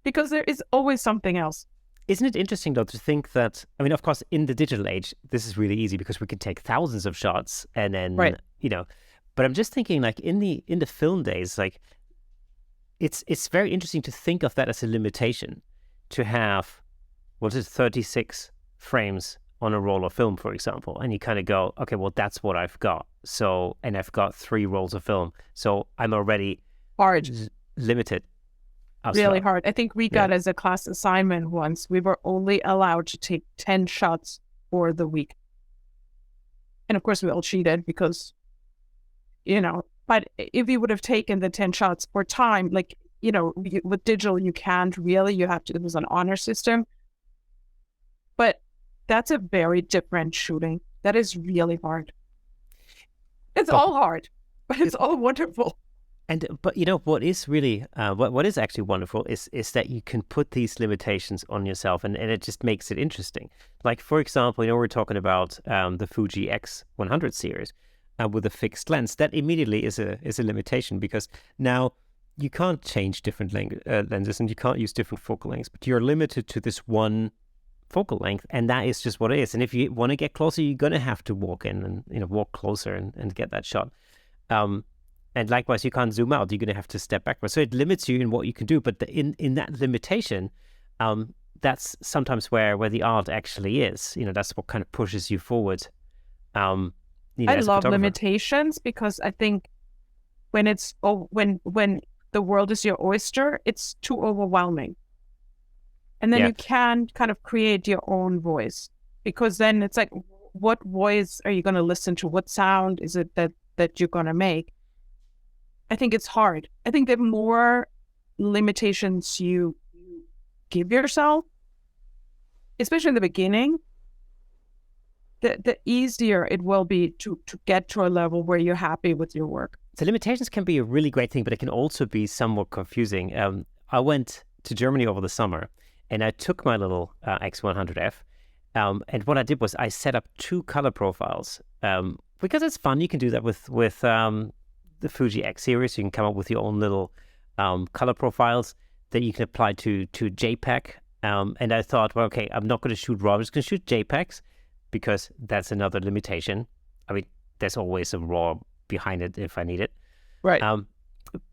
S2: because there is always something else.
S1: Isn't it interesting, though, to think that, I mean, of course, in the digital age, this is really easy because we can take thousands of shots and then, but I'm just thinking, like, in the film days, like, it's very interesting to think of that as a limitation, to have, 36 frames on a roll of film, for example, and you kind of go, okay, well, that's what I've got. So, and I've got 3 rolls of film, so I'm already limited.
S2: Really hard. I think we got as a class assignment once, we were only allowed to take 10 shots for the week. And of course we all cheated because, but if we would have taken the 10 shots for time, like, with digital, you can't really, it was an honor system. But that's a very different shooting. That is really hard. It's all hard, but it's all wonderful.
S1: But what is really what is actually wonderful is that you can put these limitations on yourself, and it just makes it interesting. Like, for example, we're talking about the Fuji X100 series with a fixed lens. That immediately is a limitation, because now you can't change different lenses and you can't use different focal lengths, but you're limited to this one focal length, and that is just what it is. And if you want to get closer, you're going to have to walk in and walk closer and get that shot. And likewise, you can't zoom out. You're going to have to step backwards. So it limits you in what you can do. But in that limitation, that's sometimes where the art actually is. That's what kind of pushes you forward.
S2: I love limitations, because I think when the world is your oyster, it's too overwhelming. And then
S1: Yeah.
S2: you can kind of create your own voice, because then it's like, what voice are you going to listen to? What sound is it that you're going to make? I think it's hard. I think the more limitations you give yourself, especially in the beginning, the easier it will be to get to a level where you're happy with your work.
S1: So limitations can be a really great thing, but it can also be somewhat confusing. I went to Germany over the summer, and I took my little X100F, and what I did was I set up 2 color profiles, because it's fun. You can do that with the Fuji X series. You can come up with your own little color profiles that you can apply to JPEG. And I thought, well, okay, I'm not going to shoot RAW. I'm just going to shoot JPEGs, because that's another limitation. I mean, there's always a RAW behind it if I need it.
S2: Right.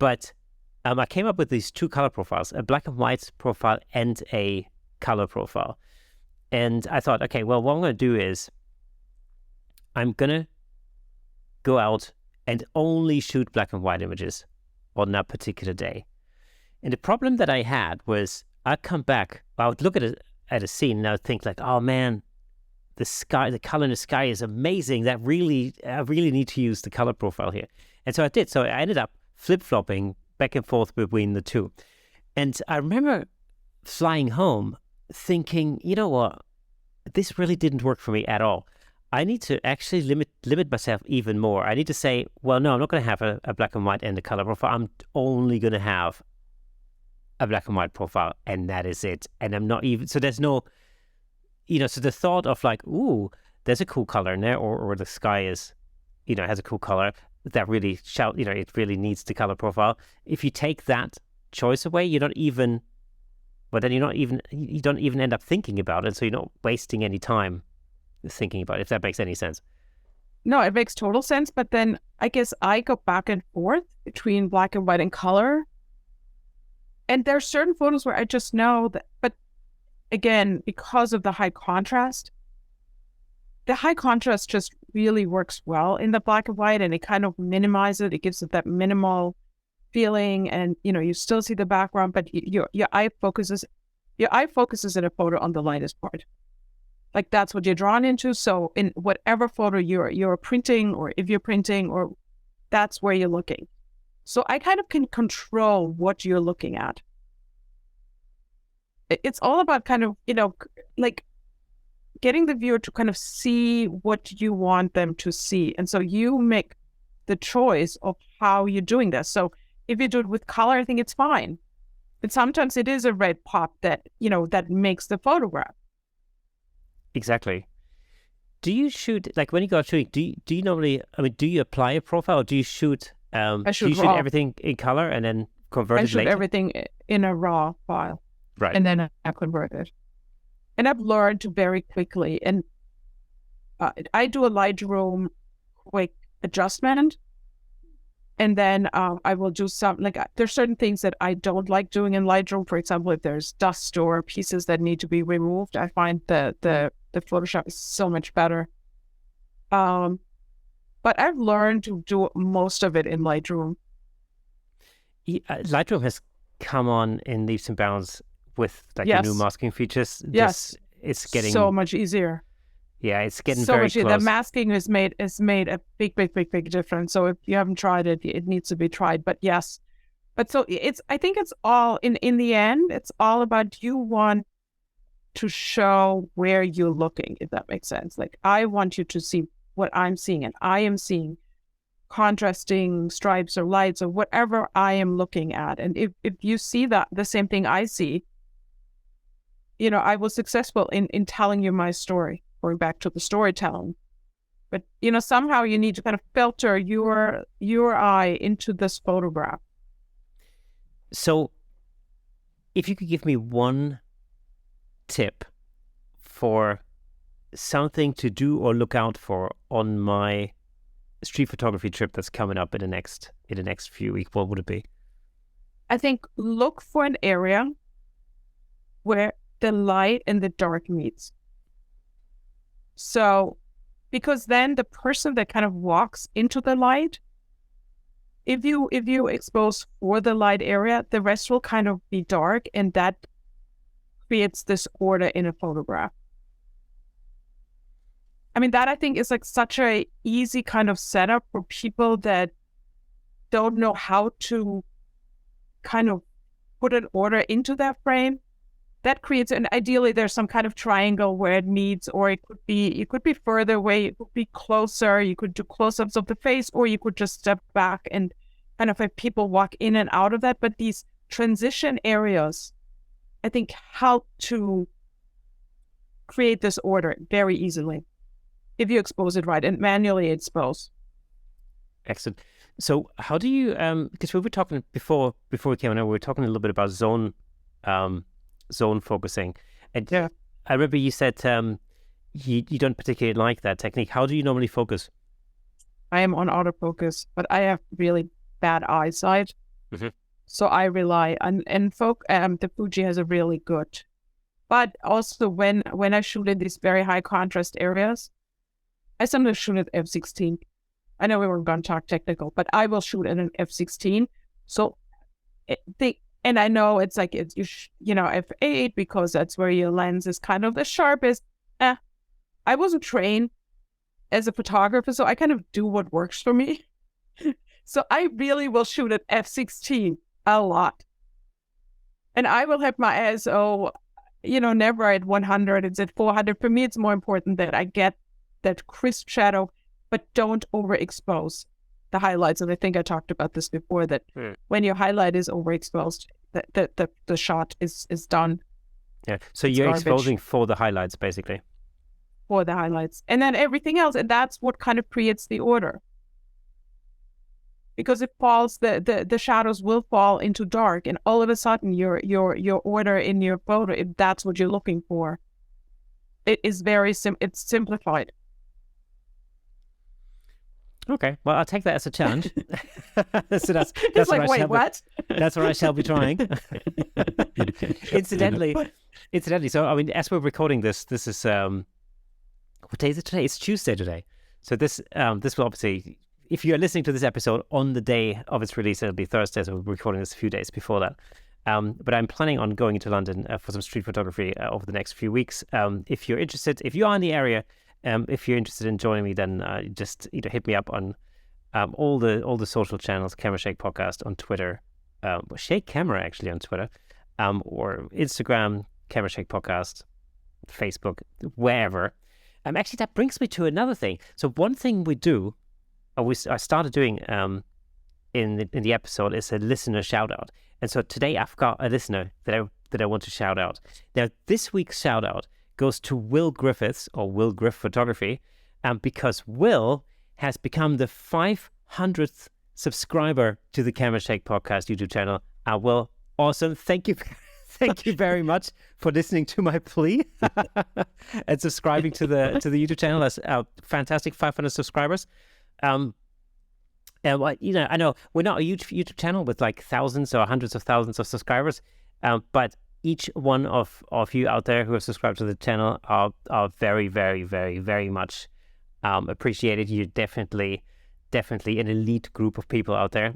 S1: But I came up with these 2 color profiles, a black and white profile and a color profile. And I thought, okay, well, what I'm going to do is I'm going to go out and only shoot black and white images on that particular day. And the problem that I had was I'd come back, I would look at a scene and I would think like, oh man, the sky, the color in the sky is amazing. I really need to use the color profile here. And so I did. So I ended up flip-flopping back and forth between the 2. And I remember flying home thinking, you know what, this really didn't work for me at all. I need to actually limit myself even more. I need to say, well, no, I'm not going to have a black and white and a color profile. I'm only going to have a black and white profile, and that is it. And I'm not even, so there's no, so the thought of like, ooh, there's a cool color in there, or the sky is, has a cool color, that really it really needs the color profile. If you take that choice away, you don't even end up thinking about it. So you're not wasting any time thinking about it, if that makes any sense.
S2: No, it makes total sense. But then I guess I go back and forth between black and white and color. And there are certain photos where I just know that, but again, because of the high contrast just really works well in the black and white, and it kind of minimizes it. It gives it that minimal feeling, and you still see the background, but your eye focuses in a photo on the lightest part. Like that's what you're drawn into. So in whatever photo you're printing, or if you're printing, or that's where you're looking. So I kind of can control what you're looking at. It's all about kind of, like getting the viewer to kind of see what you want them to see. And so you make the choice of how you're doing this. So if you do it with color, I think it's fine. But sometimes it is a red pop that, that makes the photograph.
S1: Exactly. Do you shoot, like when you go out shooting, do you normally, do you apply a profile, or do you shoot,
S2: I shoot
S1: do you shoot
S2: raw.
S1: Everything in color and then convert it later?
S2: I shoot everything in a raw file.
S1: Right.
S2: And then I convert it. And I've learned to very quickly, and I do a Lightroom quick adjustment, and then I will do some, like there's certain things that I don't like doing in Lightroom. For example, if there's dust or pieces that need to be removed, I find the Photoshop is so much better. But I've learned to do most of it in Lightroom.
S1: Lightroom has come on in leaps and bounds with like
S2: Yes.
S1: the new masking features.
S2: Yes.
S1: It's getting
S2: so much easier.
S1: Yeah, it's getting
S2: so
S1: very
S2: much.
S1: close.
S2: The masking has made a big difference. So if you haven't tried it, it needs to be tried. But yes, but so I think it's all in the end. It's all about, you want to show where you're looking, if that makes sense. Like I want you to see what I'm seeing, and I am seeing contrasting stripes or lights or whatever I am looking at. And if you see that the same thing I see, I was successful in telling you my story. Going back to the storytelling, but somehow you need to kind of filter your eye into this photograph.
S1: So if you could give me one tip for something to do or look out for on my street photography trip that's coming up in the next few weeks, what would it be?
S2: I think look for an area where the light and the dark meets. So, because then the person that kind of walks into the light if you expose for the light area, the rest will kind of be dark, and that creates this order in a photograph. I mean, that I think is like such a easy kind of setup for people that don't know how to kind of put an order into that frame. That creates, and ideally there's some kind of triangle where it meets, or it could be further away, it could be closer, you could do close-ups of the face, or you could just step back and kind of have people walk in and out of that. But these transition areas, I think, help to create this order very easily if you expose it right and manually expose.
S1: Excellent. So how do you, because we were talking before we came on, we were talking a little bit about zone focusing. And
S2: yeah.
S1: I remember you said you don't particularly like that technique. How do you normally focus?
S2: I am on autofocus, but I have really bad eyesight.
S1: Mm-hmm.
S2: So I rely on, and the Fuji has a really good, but also when I shoot in these very high contrast areas, I sometimes shoot at f/16. I know we weren't going to talk technical, but I will shoot at an f/16. So and I know it's like f8 because that's where your lens is kind of the sharpest. I wasn't trained as a photographer, so I kind of do what works for me. So I really will shoot at f/16 a lot. And I will have my ISO, never at 100, it's at 400. For me, it's more important that I get that crisp shadow, but don't overexpose the highlights. And I think I talked about this before, that when your highlight is overexposed, the shot is done.
S1: Yeah. So you're exposing for the highlights, basically.
S2: For the highlights. And then everything else. And that's what kind of creates the order. Because it falls, the shadows will fall into dark, and all of a sudden your order in your photo, if that's what you're looking for, it is it's simplified.
S1: Okay, well, I'll take that as a challenge. So that's
S2: like, what?
S1: That's what I shall be trying. Incidentally, so I mean, as we're recording this is what day is it today? It's Tuesday today. So this will obviously, if you're listening to this episode on the day of its release, it'll be Thursday. So we're recording this a few days before that. But I'm planning on going to London for some street photography over the next few weeks. If you're interested, if you are in the area. If you're interested in joining me, then just either hit me up on all the social channels, Camera Shake Podcast on Twitter, Shake Camera actually on Twitter, or Instagram, Camera Shake Podcast, Facebook, wherever. Actually, that brings me to another thing. So one thing we do, I started doing in the episode, is a listener shout out. And so today I've got a listener that I want to shout out. Now this week's shout out goes to Will Griffiths, or Will Griff Photography, because Will has become the 500th subscriber to the Camera Shake Podcast YouTube channel. Will, awesome! Thank you very much for listening to my plea and subscribing to the YouTube channel. That's fantastic, 500 subscribers. And I know we're not a huge YouTube channel with like thousands or hundreds of thousands of subscribers, but each one of you out there who have subscribed to the channel are very, very, very, very much appreciated. You're definitely an elite group of people out there.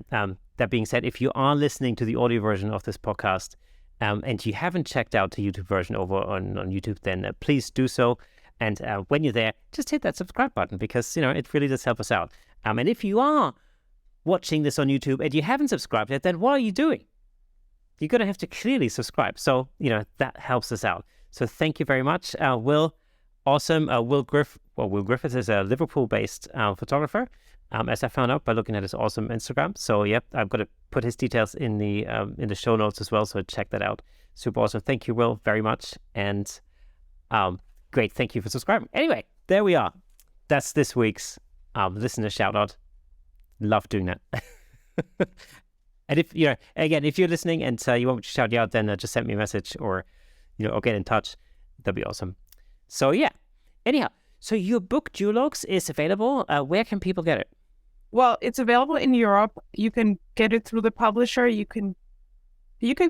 S1: That being said, if you are listening to the audio version of this podcast and you haven't checked out the YouTube version over on YouTube, then please do so. And when you're there, just hit that subscribe button, because it really does help us out. And if you are watching this on YouTube and you haven't subscribed yet, then what are you doing? You're going to have to clearly subscribe. So, that helps us out. So thank you very much, Will. Awesome. Will Griffiths is a Liverpool-based photographer, as I found out by looking at his awesome Instagram. So, yep, I've got to put his details in the show notes as well. So check that out. Super awesome. Thank you, Will, very much. And great. Thank you for subscribing. Anyway, there we are. That's this week's listener shout out. Love doing that. And if you're listening and you want me to shout you out, then just send me a message or get in touch. That'd be awesome. So yeah. Anyhow, so your book Duologues is available. Where can people get it?
S2: Well, it's available in Europe. You can get it through the publisher. You can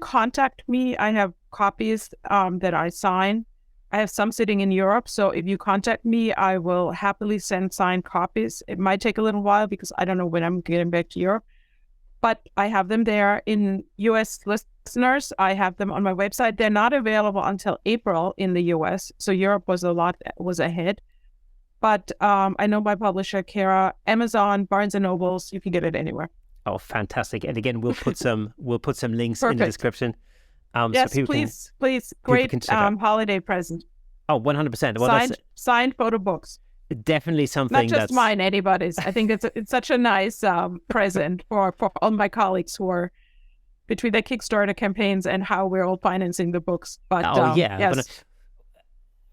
S2: contact me. I have copies that I sign. I have some sitting in Europe. So if you contact me, I will happily send signed copies. It might take a little while because I don't know when I'm getting back to Europe. but I have them there. In US listeners, I have them on my website. They're not available until April in the US. So Europe was ahead. But I know my publisher, Kara, Amazon, Barnes and Nobles, you can get it anywhere.
S1: Oh, fantastic. And again, we'll put some links
S2: Perfect.
S1: in the description.
S2: Yes,
S1: so
S2: please. Great holiday present.
S1: Oh, 100%. Well,
S2: signed photo books.
S1: Definitely something
S2: not just mine, anybody's. I think it's such a nice present for all my colleagues who are between the Kickstarter campaigns and how we're all financing the books. But yes.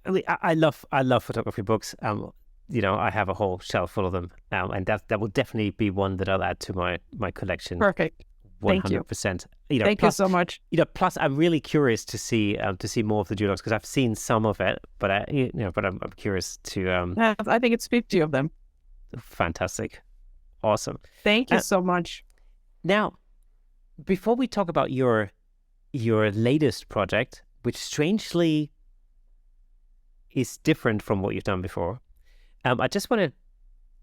S1: But, I love photography books. I have a whole shelf full of them, and that will definitely be one that I'll add to my collection.
S2: Perfect.
S1: 100%.
S2: Thank you so much.
S1: Plus, I'm really curious to see more of the Duologues, because I've seen some of it, but I'm curious to.
S2: I think it's 50 of them.
S1: Fantastic, awesome.
S2: Thank you so much.
S1: Now, before we talk about your latest project, which strangely is different from what you've done before, I just want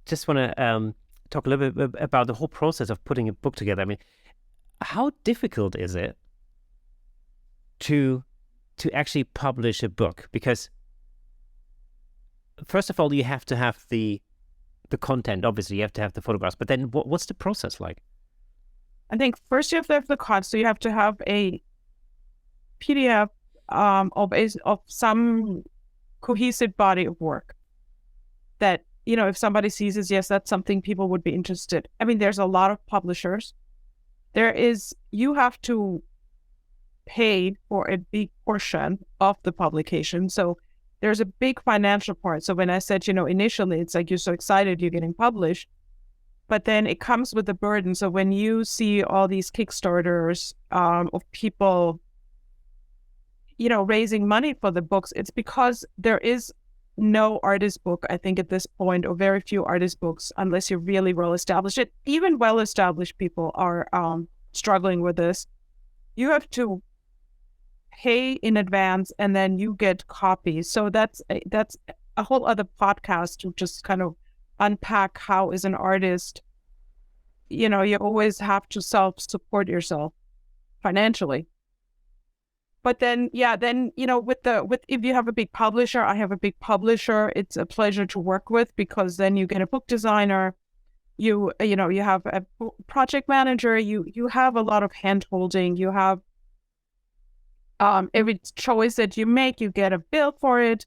S1: to talk a little bit about the whole process of putting a book together. I mean, how difficult is it to actually publish a book? Because first of all, you have to have the content. Obviously, you have to have the photographs. But then, what's the process like?
S2: I think first you have to have the content. So you have to have a PDF of some cohesive body of work that, if somebody sees this, yes, that's something people would be interested. I mean, there's a lot of publishers. You have to pay for a big portion of the publication. So there's a big financial part. So when I said, initially it's like you're so excited you're getting published, but then it comes with a burden. So when you see all these Kickstarters of people, raising money for the books, it's because there is no artist book, I think, at this point, or very few artist books, unless you're really well established. Even well-established people are struggling with this. You have to pay in advance, and then you get copies. So that's a whole other podcast to just kind of unpack how, as an artist, you always have to self-support yourself financially. But then, if you have a big publisher, I have a big publisher, it's a pleasure to work with, because then you get a book designer, you have a project manager, you have a lot of hand holding, you have every choice that you make, you get a bill for it.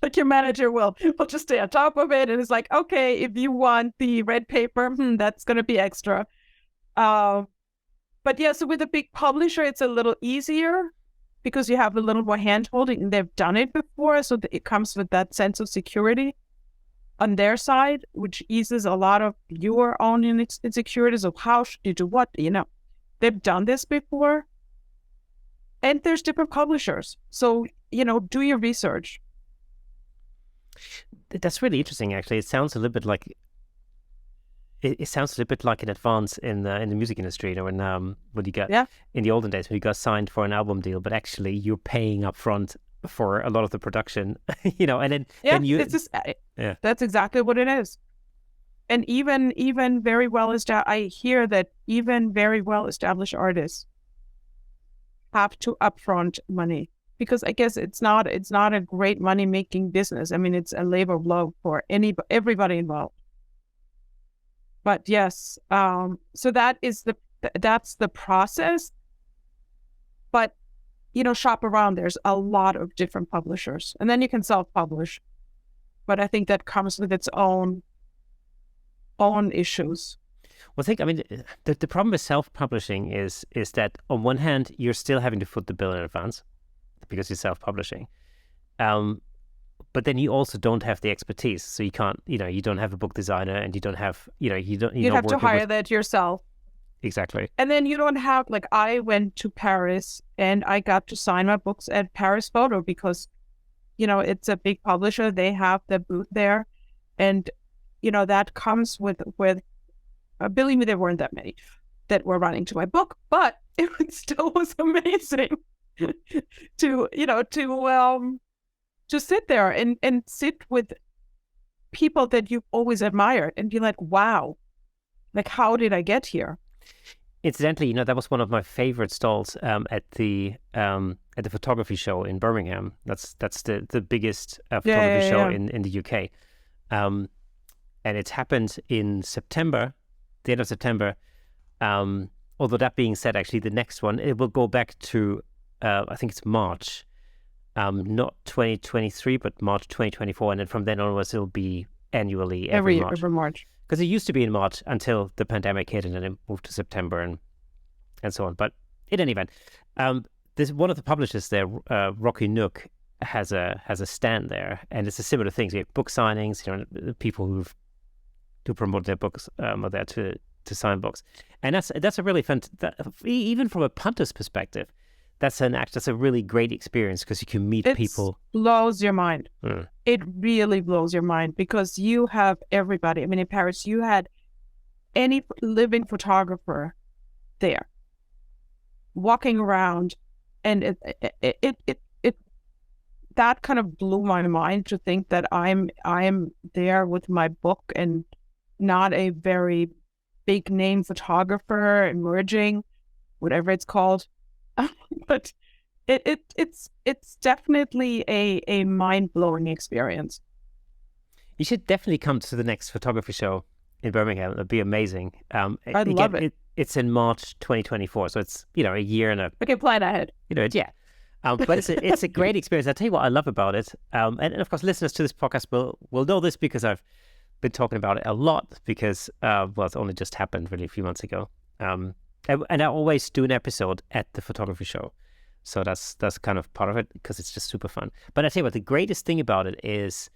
S2: Like your manager will just stay on top of it, and it's like, okay, if you want the red paper, that's going to be extra. But yeah, so with a big publisher, it's a little easier because you have a little more hand holding, and they've done it before. So it comes with that sense of security on their side, which eases a lot of your own insecurities of how should you do what, they've done this before. And there's different publishers. So, do your research.
S1: That's really interesting, actually. It sounds a little bit like an advance in the music industry, when you got in the olden days when you got signed for an album deal, but actually you're paying up front for a lot of the production, and then you
S2: that's exactly what it is. And even very well established, I hear that even very well established artists have to upfront money, because I guess it's not a great money making business. I mean, it's a labor of love for everybody involved. But yes, so that's the process. But shop around. There's a lot of different publishers, and then you can self-publish. But I think that comes with its own issues.
S1: Well, the problem with self-publishing is that on one hand you're still having to foot the bill in advance because you're self-publishing. But then you also don't have the expertise, so you can't, you don't have a book designer, and you don't have, you
S2: have to hire that yourself.
S1: Exactly.
S2: And then you don't have, I went to Paris and I got to sign my books at Paris Photo because, it's a big publisher. They have the booth there, and that comes with believe me, there weren't that many that were running to my book, but it still was amazing to sit there and sit with people that you've always admired and be like, wow, Like, how did I get here?
S1: Incidentally, that was one of my favorite stalls at the photography show in Birmingham. That's the biggest photography show in the UK, and it happened in September, the end of September. Although that being said, actually the next one, it will go back to I think it's March, not 2023, but March 2024, and then from then onwards it'll be annually every
S2: March.
S1: Because it used to be in March until the pandemic hit, and then it moved to September and so on. But in any event, there's one of the publishers there, Rocky Nook, has a stand there, and it's a similar thing. So you have book signings, people who promote their books are there to sign books, and that's a really fun. Even from a punter's perspective, that's a really great experience because you can meet people.
S2: It blows your mind. It really blows your mind because you have everybody. I mean, in Paris, you had any living photographer there walking around, and it that kind of blew my mind to think that I'm there with my book and not a very big name photographer emerging, whatever it's called. But it's definitely a mind-blowing experience.
S1: You should definitely come to the next photography show in Birmingham. It'd be amazing.
S2: I'd love it.
S1: It's in March 2024, so it's a year and a.
S2: Okay, plan ahead.
S1: Yeah. But it's a great experience. I'll tell you what I love about it. And of course, listeners to this podcast will know this because I've been talking about it a lot because it's only just happened really a few months ago. And I always do an episode at the photography show. So that's kind of part of it because it's just super fun. But I tell you what, the greatest thing about it is,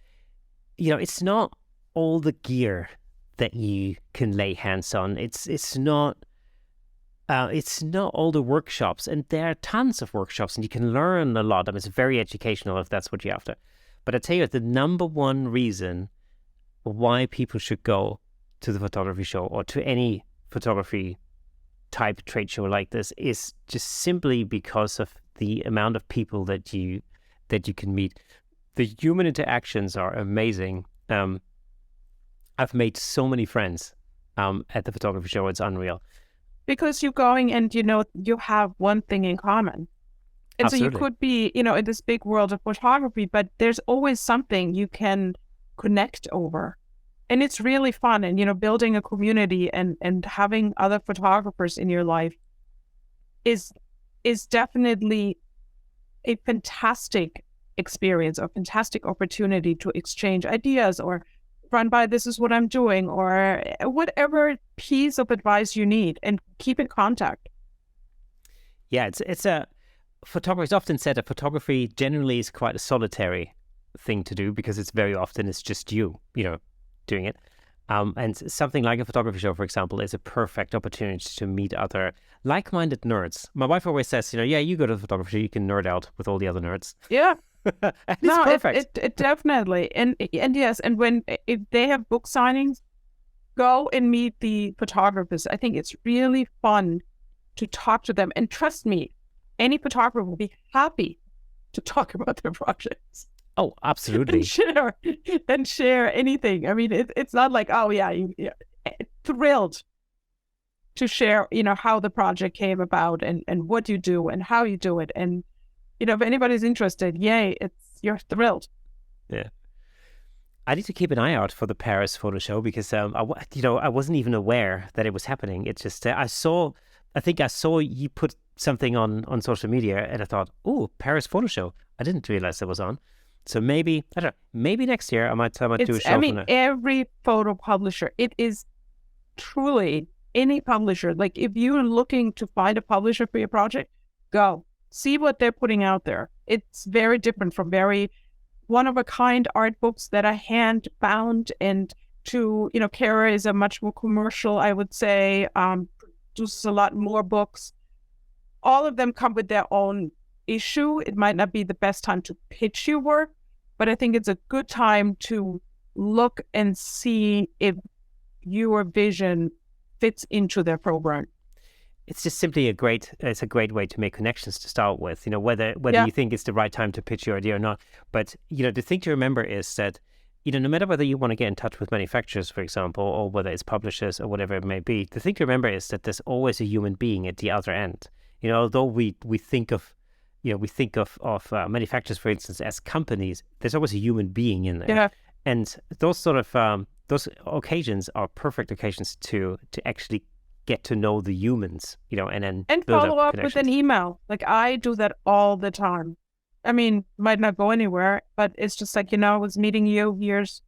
S1: it's not all the gear that you can lay hands on. It's not all the workshops, and there are tons of workshops, and you can learn a lot. I mean, it's very educational if that's what you're after. But I tell you what, the number one reason why people should go to the photography show or to any photography type trade show like this is just simply because of the amount of people that you can meet. The human interactions are amazing. I've made so many friends at the photography show. It's unreal.
S2: Because you're going and, you have one thing in common. And
S1: Absolutely.
S2: So you could be, in this big world of photography, but there's always something you can connect over. And it's really fun. And, building a community and having other photographers in your life is definitely a fantastic experience, a fantastic opportunity to exchange ideas or run by, this is what I'm doing, or whatever piece of advice you need, and keep in contact.
S1: Yeah, it's a photography. It's often said that photography generally is quite a solitary thing to do because it's just you, doing it. And something like a photography show, for example, is a perfect opportunity to meet other like-minded nerds. My wife always says, you go to the photography show, you can nerd out with all the other nerds.
S2: Yeah.
S1: It's perfect.
S2: It definitely. And yes, and if they have book signings, go and meet the photographers. I think it's really fun to talk to them. And trust me, any photographer will be happy to talk about their projects.
S1: Oh, absolutely.
S2: And share anything. I mean, it's not like, thrilled to share, how the project came about and what you do and how you do it. And if anybody's interested, yay, you're thrilled.
S1: Yeah. I need to keep an eye out for the Paris photo show because, I wasn't even aware that it was happening. It's just, I saw you put something on social media and I thought, oh, Paris photo show. I didn't realize it was on. So maybe, I don't know, maybe next year I might do a show.
S2: Every photo publisher, it is truly any publisher. Like if you're looking to find a publisher for your project, go. See what they're putting out there. It's very different from very one-of-a-kind art books that are hand-bound and Kara is a much more commercial, I would say, produces a lot more books. All of them come with their own issue. It might not be the best time to pitch your work, but I think it's a good time to look and see if your vision fits into their program.
S1: It's just simply a great way to make connections to start with, whether you think it's the right time to pitch your idea or not. But, the thing to remember is that no matter whether you want to get in touch with manufacturers, for example, or whether it's publishers or whatever it may be, the thing to remember is that there's always a human being at the other end. Although we think of manufacturers, for instance, as companies, there's always a human being in there.
S2: Yeah.
S1: And those sort of those occasions are perfect occasions to actually get to know the humans, and then build
S2: follow up with
S1: connections.
S2: an email. Like I do that all the time. I mean, might not go anywhere, but it's just like, I was meeting you. Here's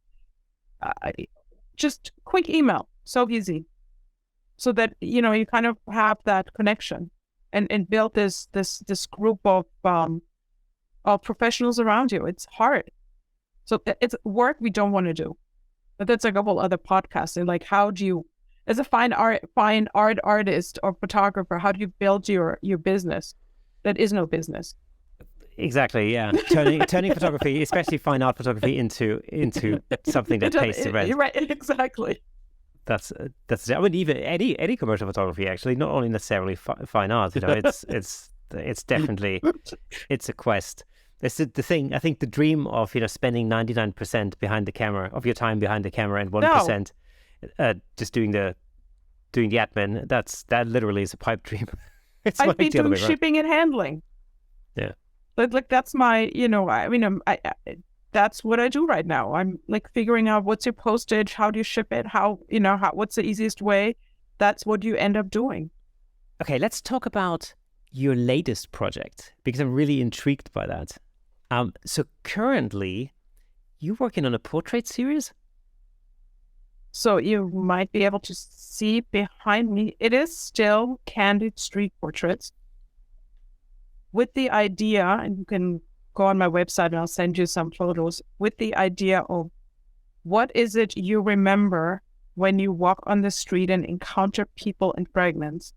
S2: just quick email. So easy. So that, you kind of have that connection and build this group of professionals around you. It's hard. So it's work we don't want to do. But that's like a whole other podcast. And like, how do you, as a fine art artist or photographer, how do you build your business? That is no business.
S1: Exactly, yeah. Turning photography, especially fine art photography, into something that pays the rent.
S2: Right, exactly.
S1: That's. I mean, even any commercial photography, actually, not only necessarily fine art. It's definitely it's a quest. It's the thing. I think the dream of spending 99% behind the camera of your time behind the camera and 1% just doing the admin. That literally is a pipe dream.
S2: I've been doing shipping and handling.
S1: Yeah.
S2: But like that's my, that's what I do right now. I'm like figuring out what's your postage, how do you ship it, what's the easiest way. That's what you end up doing.
S1: Okay, let's talk about your latest project because I'm really intrigued by that. So currently, you're working on a portrait series?
S2: So you might be able to see behind me, it is still candid street portraits. With the idea, and you can go on my website and I'll send you some photos, with the idea of what is it you remember when you walk on the street and encounter people in fragments,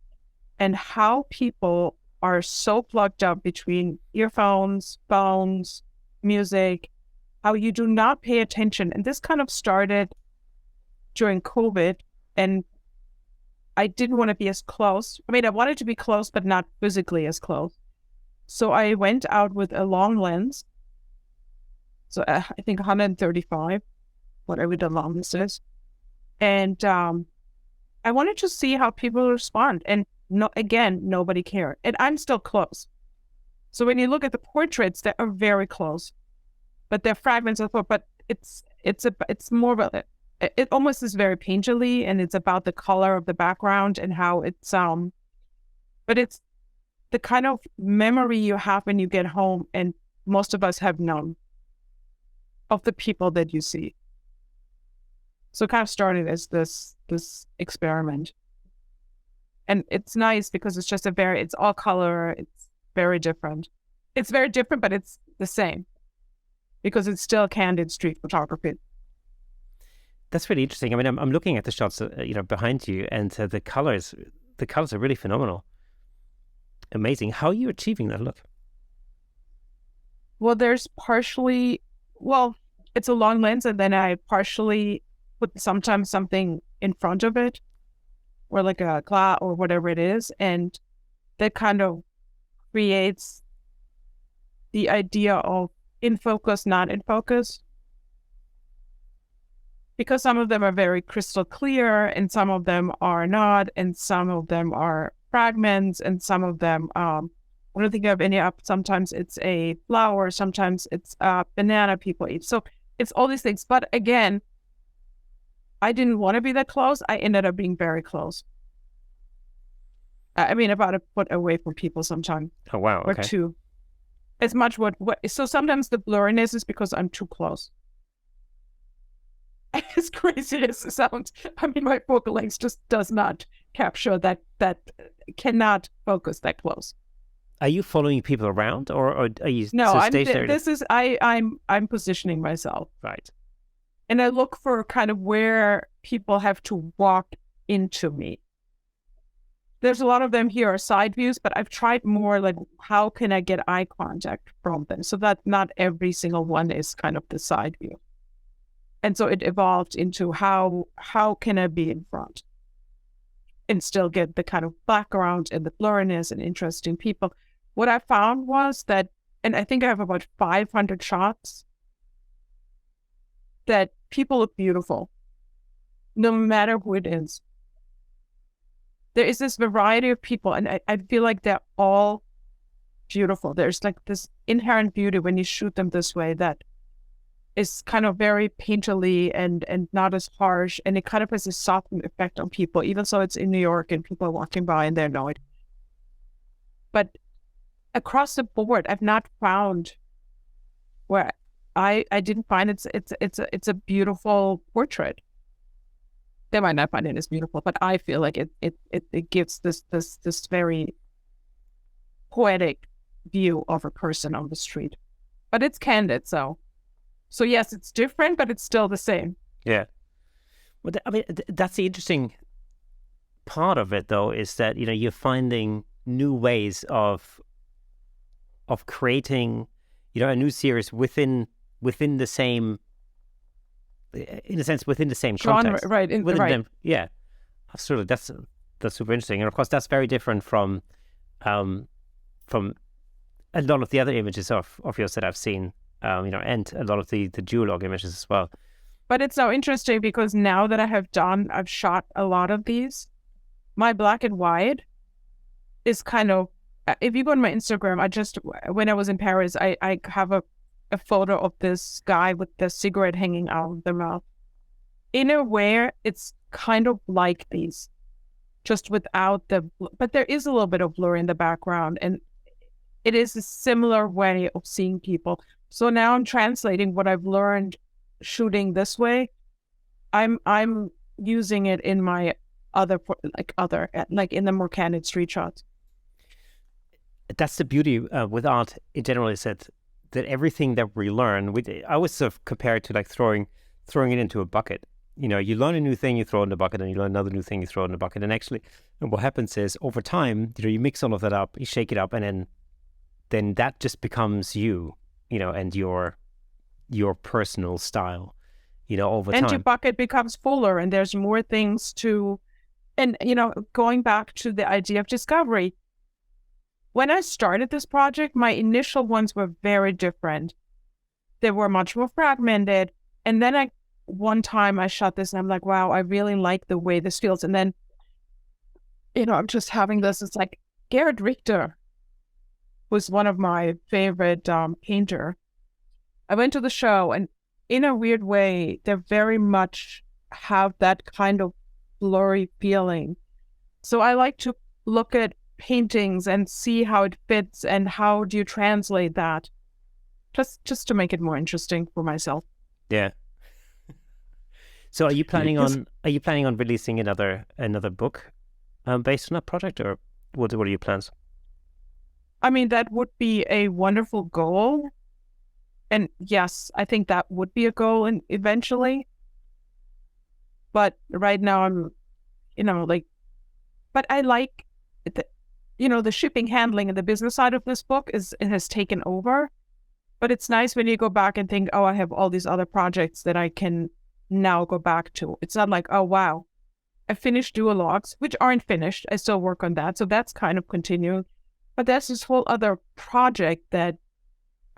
S2: and how people are so plugged up between earphones, phones, music, how you do not pay attention. And this kind of started during COVID, and I didn't want to be as close. I mean, I wanted to be close, but not physically as close. So I went out with a long lens. So I think 135, whatever the longest is. And I wanted to see how people respond. And nobody cared. And I'm still close. So when you look at the portraits, they are very close. But they're fragments of, but it's more of it almost is very painterly, and it's about the color of the background and how it's but it's the kind of memory you have when you get home, and most of us have none, of the people that you see. So it kind of started as this experiment. And it's nice because it's just it's all color. It's very different. It's very different, but it's the same because it's still candid street photography.
S1: That's really interesting. I mean, I'm looking at the shots, behind you, and the colors are really phenomenal. Amazing. How are you achieving that look?
S2: Well, there's it's a long lens, and then I partially put sometimes something in front of it, or like a glass or whatever it is, and that kind of creates the idea of in focus, not in focus. Because some of them are very crystal clear, and some of them are not, and some of them are fragments, and some of them, I don't think I have any up. Sometimes it's a flower, sometimes it's a banana people eat. So it's all these things. But again, I didn't want to be that close. I ended up being very close. I mean, about a foot away from people sometimes.
S1: Oh, wow. Okay.
S2: Or two. As much so sometimes the blurriness is because I'm too close. As crazy as it sounds, I mean, my focal length just does not capture that cannot focus that close.
S1: Are you following people around, or are you?
S2: No, I'm positioning myself.
S1: Right.
S2: And I look for kind of where people have to walk into me. There's a lot of them here are side views, but I've tried more like how can I get eye contact from them, so that not every single one is kind of the side view. And so it evolved into how can I be in front and still get the kind of background and the blurriness and interesting people. What I found was that, and I think I have about 500 shots, that people look beautiful, no matter who it is. There is this variety of people, and I feel like they're all beautiful. There's like this inherent beauty when you shoot them this way that is kind of very painterly and not as harsh, and it kind of has a softened effect on people, even so it's in New York and people are walking by and they're annoyed. But across the board, I've not found where I didn't find it's a beautiful portrait. They might not find it as beautiful, but I feel like it gives this very poetic view of a person on the street. But it's candid, so yes, it's different, but it's still the same.
S1: Yeah. Well, I mean, that's the interesting part of it, though, is that, you're finding new ways of creating, a new series within the same, in a sense, within the same
S2: genre,
S1: context.
S2: right?
S1: Within them, yeah. Absolutely. That's super interesting, and of course, that's very different from a lot of the other images of yours that I've seen. And a lot of the duologue images as well.
S2: But it's so interesting because now that I've shot a lot of these, my black and white is kind of, if you go on my Instagram, when I was in Paris, I have a photo of this guy with the cigarette hanging out of the mouth. In a way, it's kind of like these, just without but there is a little bit of blur in the background, and it is a similar way of seeing people. So now I'm translating what I've learned shooting this way. I'm using it in my like in the more candid street shots.
S1: That's the beauty with art in general, is that everything that we learn, I always sort of compare it to like throwing it into a bucket. You learn a new thing, you throw it in the bucket, and you learn another new thing, you throw it in the bucket. And actually, what happens is over time, you mix all of that up, you shake it up, and then that just becomes you. And your personal style, over time.
S2: And your bucket becomes fuller, and there's more things to, and, going back to the idea of discovery, when I started this project, my initial ones were very different. They were much more fragmented. And then one time I shot this and I'm like, wow, I really like the way this feels. And then, I'm just having this, it's like Gerhard Richter was one of my favorite painter. I went to the show, and in a weird way, they very much have that kind of blurry feeling. So I like to look at paintings and see how it fits and how do you translate that, just to make it more interesting for myself.
S1: Yeah. So are you planning on releasing another book based on that project, or what are your plans?
S2: I mean, that would be a wonderful goal. And yes, I think that would be a goal and eventually. But right now I'm, but I like the shipping, handling, and the business side of this book it has taken over. But it's nice when you go back and think, oh, I have all these other projects that I can now go back to. It's not like, oh, wow, I finished Duologues, which aren't finished. I still work on that. So that's kind of continuing. But there's this whole other project that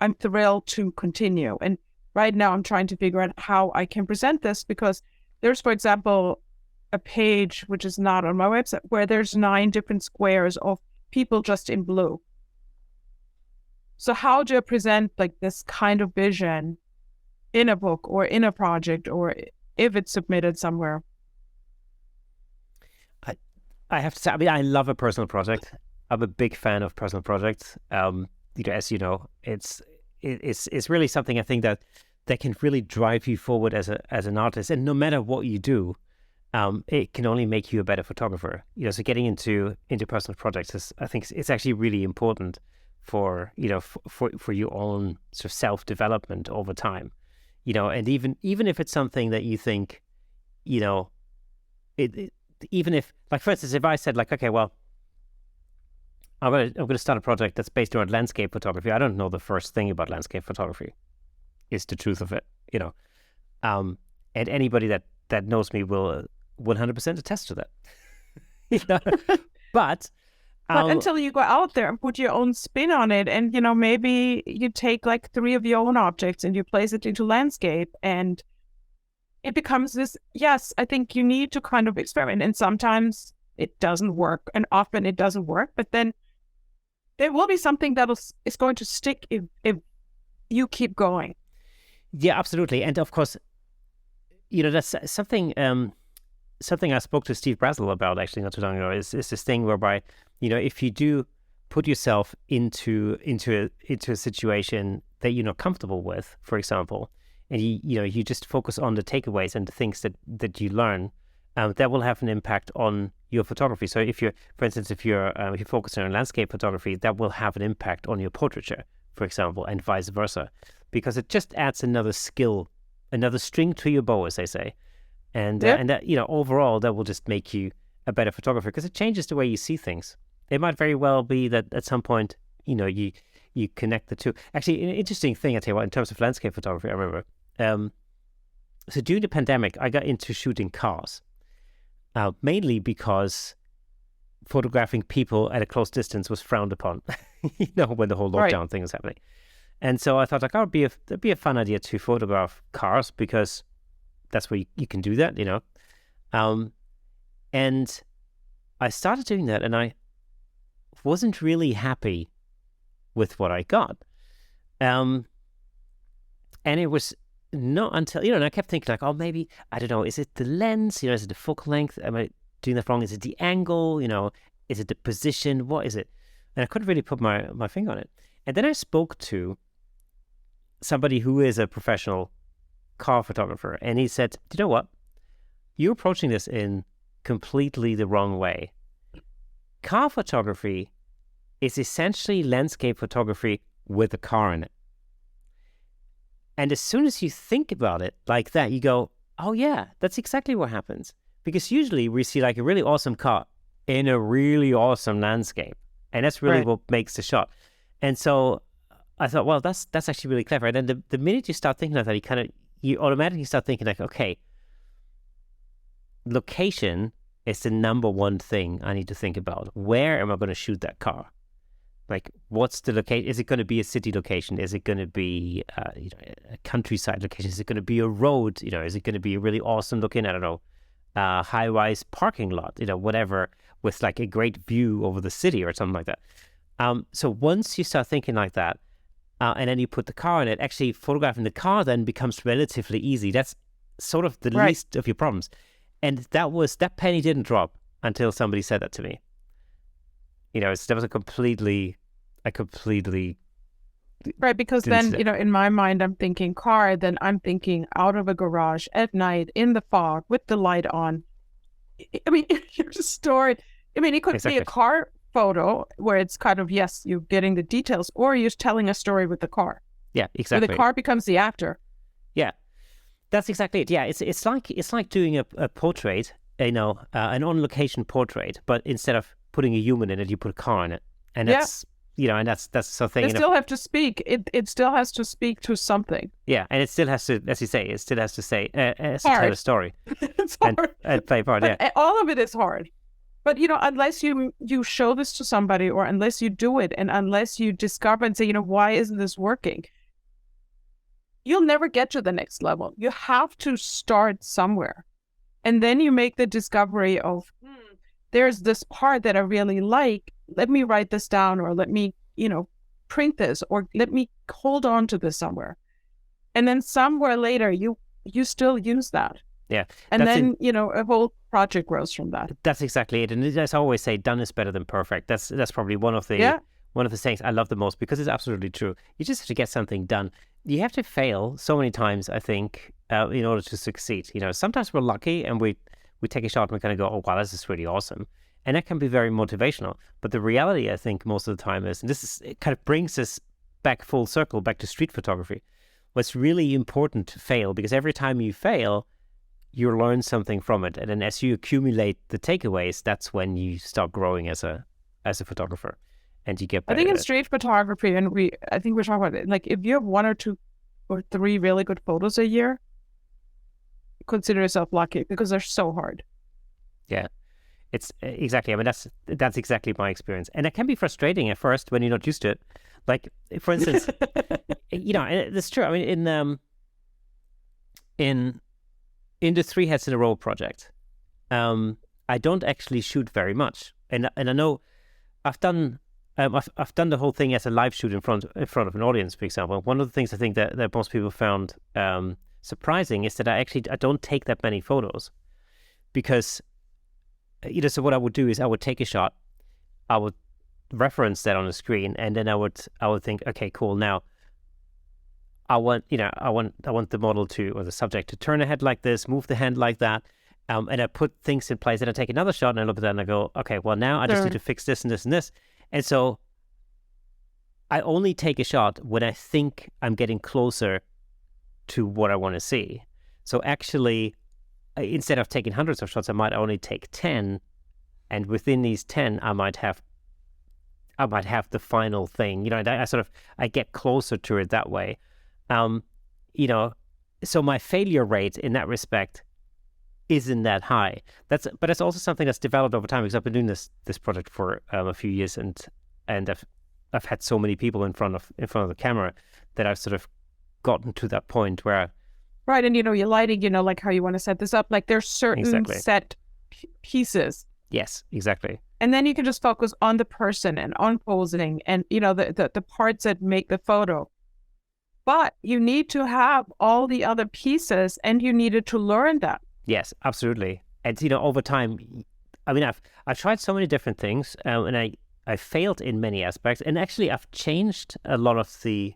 S2: I'm thrilled to continue. And right now I'm trying to figure out how I can present this, because there's, for example, a page, which is not on my website, where there's 9 different squares of people just in blue. So how do I present like this kind of vision in a book or in a project, or if it's submitted somewhere?
S1: I have to say, I mean, I love a personal project. I'm a big fan of personal projects. As you know, it's really something I think that can really drive you forward as an artist. And no matter what you do, it can only make you a better photographer. So getting into personal projects I think it's actually really important for for your own sort of self-development over time. And even if it's something that you think, even if, like, for instance, if I said, like, okay, well, I'm gonna start a project that's based around landscape photography. I don't know the first thing about landscape photography. Is the truth of it, and anybody that knows me will 100% attest to that. But
S2: until you go out there and put your own spin on it, and maybe you take like 3 of your own objects and you place it into landscape, and it becomes this, yes, I think you need to kind of experiment. And sometimes it doesn't work, and often it doesn't work. But then there will be something that is going to stick if you keep going.
S1: Yeah, absolutely. And of course, that's something something I spoke to Steve Brazel about actually not too long ago, is this thing whereby, if you do put yourself into a situation that you're not comfortable with, for example, and you just focus on the takeaways and the things that you learn, that will have an impact on your photography. So if you're, for instance, if you're focusing on landscape photography, that will have an impact on your portraiture, for example, and vice versa, because it just adds another skill, another string to your bow, as they say. And that, overall, that will just make you a better photographer, because it changes the way you see things. It might very well be that at some point, you connect the two. Actually, an interesting thing, I tell you what, in terms of landscape photography, I remember. So during the pandemic, I got into shooting cars, mainly because photographing people at a close distance was frowned upon, when the whole lockdown thing was happening. And so I thought, like, it'd be a fun idea to photograph cars, because that's where you can do that, and I started doing that, and I wasn't really happy with what I got. And it was not until, and I kept thinking, like, oh, maybe, I don't know, is it the lens? Is it the focal length? Am I doing that wrong? Is it the angle? Is it the position? What is it? And I couldn't really put my finger on it. And then I spoke to somebody who is a professional car photographer, and he said, you know what? You're approaching this in completely the wrong way. Car photography is essentially landscape photography with a car in it. And as soon as you think about it like that, you go, oh yeah, that's exactly what happens. Because usually we see like a really awesome car in a really awesome landscape. And that's really what makes the shot. And so I thought, well, that's actually really clever. And then the minute you start thinking like that, you automatically start thinking like, okay, location is the number one thing I need to think about. Where am I going to shoot that car? Like, what's the location? Is it going to be a city location? Is it going to be a countryside location? Is it going to be a road? Is it going to be a really awesome looking, I don't know, high-rise parking lot, whatever, with like a great view over the city or something like that. So once you start thinking like that, and then you put the car in it, actually photographing the car then becomes relatively easy. That's sort of the least of your problems. And that penny didn't drop until somebody said that to me. That was a completely
S2: right, because then, in my mind, I'm thinking car, then I'm thinking out of a garage at night in the fog with the light on. I mean, you're just stored. I mean, it could be a car photo where it's kind of, yes, you're getting the details, or you're telling a story with the car.
S1: Yeah, exactly.
S2: Where the car becomes the actor.
S1: Yeah, that's exactly it. Yeah, it's like doing a portrait, an on-location portrait, but instead of putting a human in it, you put a car in it, and that's and that's something.
S2: It still have to speak. It still has to speak to something.
S1: Yeah, and it still has to, as you say, tell a story.
S2: It's hard.
S1: And play a part.
S2: But
S1: yeah,
S2: all of it is hard. But unless you show this to somebody, or unless you do it, and unless you discover and say, why isn't this working? You'll never get to the next level. You have to start somewhere, and then you make the discovery of, there's this part that I really like. Let me write this down, or let me, print this, or let me hold on to this somewhere. And then somewhere later, you still use that.
S1: Yeah.
S2: And then, a whole project grows from that.
S1: That's exactly it. And as I always say, done is better than perfect. That's probably one of the things I love the most, because it's absolutely true. You just have to get something done. You have to fail so many times, I think, in order to succeed. Sometimes we're lucky and we take a shot and we kind of go, oh, wow, this is really awesome. And that can be very motivational. But the reality, I think, most of the time is, and it kind of brings us back full circle, back to street photography. What's really important to fail, because every time you fail, you learn something from it. And then as you accumulate the takeaways, that's when you start growing as a photographer, and you get better.
S2: I think in street photography, and I think we're talking about it, like if you have 1 or 2 or 3 really good photos a year, consider yourself lucky, because they're so hard.
S1: Yeah, it's exactly. I mean, that's exactly my experience, and it can be frustrating at first when you're not used to it. Like, for instance, it's true. I mean, in in the Three Heads in a Row project, I don't actually shoot very much, and I know I've done the whole thing as a live shoot in front of an audience, for example. One of the things I think that most people found surprising is that I don't take that many photos, because so what I would do is I would take a shot, I would reference that on the screen, and then I would think, okay, cool, now I want the model or the subject to turn a head like this, move the hand like that. And I put things in place, and I take another shot, and I look at that, and I go, okay, well, now I just need to fix this and this and this. And so I only take a shot when I think I'm getting closer to what I want to see. So actually, instead of taking hundreds of shots, I might only take 10, and within these 10, I might have the final thing. I get closer to it that way. So my failure rate in that respect isn't that high. But it's also something that's developed over time, because I've been doing this project for a few years, and I've had so many people in front of the camera that I've sort of gotten to that point where
S2: right. And your lighting, like how you want to set this up, like there's certain set pieces.
S1: Yes, exactly.
S2: And then you can just focus on the person and on posing and the parts that make the photo. But you need to have all the other pieces, and you needed to learn that.
S1: Yes, absolutely. And over time, I mean, I've tried so many different things, and I failed in many aspects. And actually, I've changed a lot of the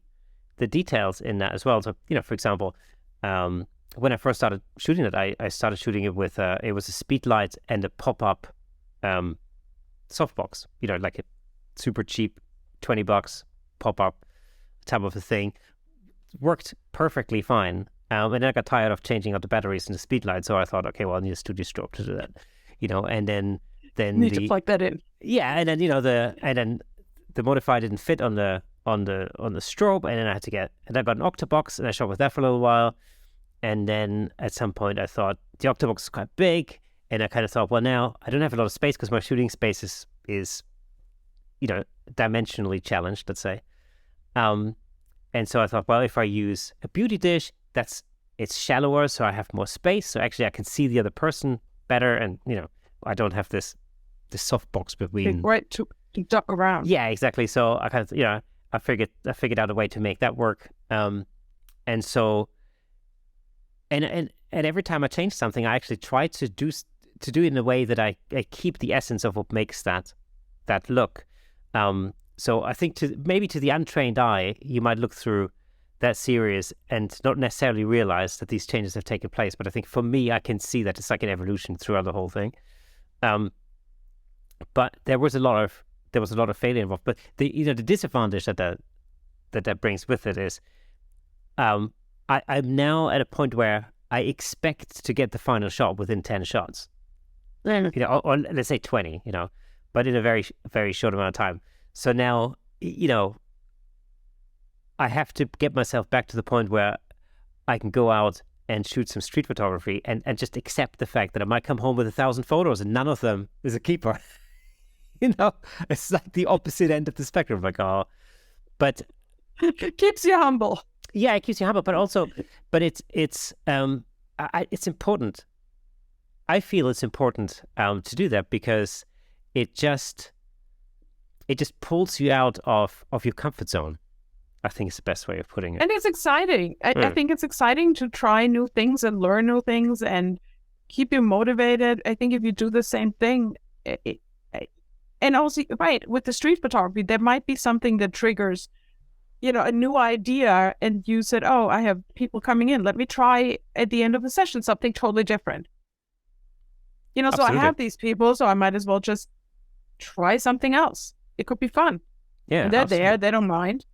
S1: details in that as well. So, for example, when I first started shooting it, I started shooting it with it was a speed light and a pop-up softbox. Like a super cheap $20 pop-up type of a thing. Worked perfectly fine. And then I got tired of changing out the batteries and the speed light, so I thought, okay, well, I need a studio strobe to do that, and then
S2: need to plug that in.
S1: Yeah, and then the modifier didn't fit on the strobe, and then I got an octabox, and I shot with that for a little while, and then at some point I thought the octabox is quite big, and I kind of thought, well, now I don't have a lot of space because my shooting space is dimensionally challenged, let's say, and so I thought, well, if I use a beauty dish, it's shallower, so I have more space. So actually, I can see the other person better, and I don't have this softbox between.
S2: Right to duck around.
S1: Yeah, exactly. So I kind of I figured out a way to make that work. And so, and every time I change something, I actually try to do it in a way that I keep the essence of what makes that look. So I think to the untrained eye, you might look through that series and not necessarily realize that these changes have taken place. But I think for me, I can see that it's like an evolution throughout the whole thing. But there was a lot of failure involved. But the disadvantage that brings with it is, I'm now at a point where I expect to get the final shot within 10 shots. Or let's say 20. But in a very, very short amount of time. So now, I have to get myself back to the point where I can go out and shoot some street photography and just accept the fact that I might come home with 1,000 photos and none of them is a keeper. It's like the opposite end of the spectrum. Like, oh, but
S2: it keeps you humble.
S1: Yeah, it keeps you humble, but also, it's important. I feel it's important to do that because it just pulls you out of your comfort zone. I think it's the best way of putting it.
S2: And it's exciting. I think it's exciting to try new things and learn new things and keep you motivated. I think if you do the same thing, and also, right, with the street photography, there might be something that triggers, a new idea. And you said, oh, I have people coming in. Let me try at the end of the session something totally different. So I have these people, so I might as well just try something else. It could be fun.
S1: Yeah,
S2: and they're there. They don't mind.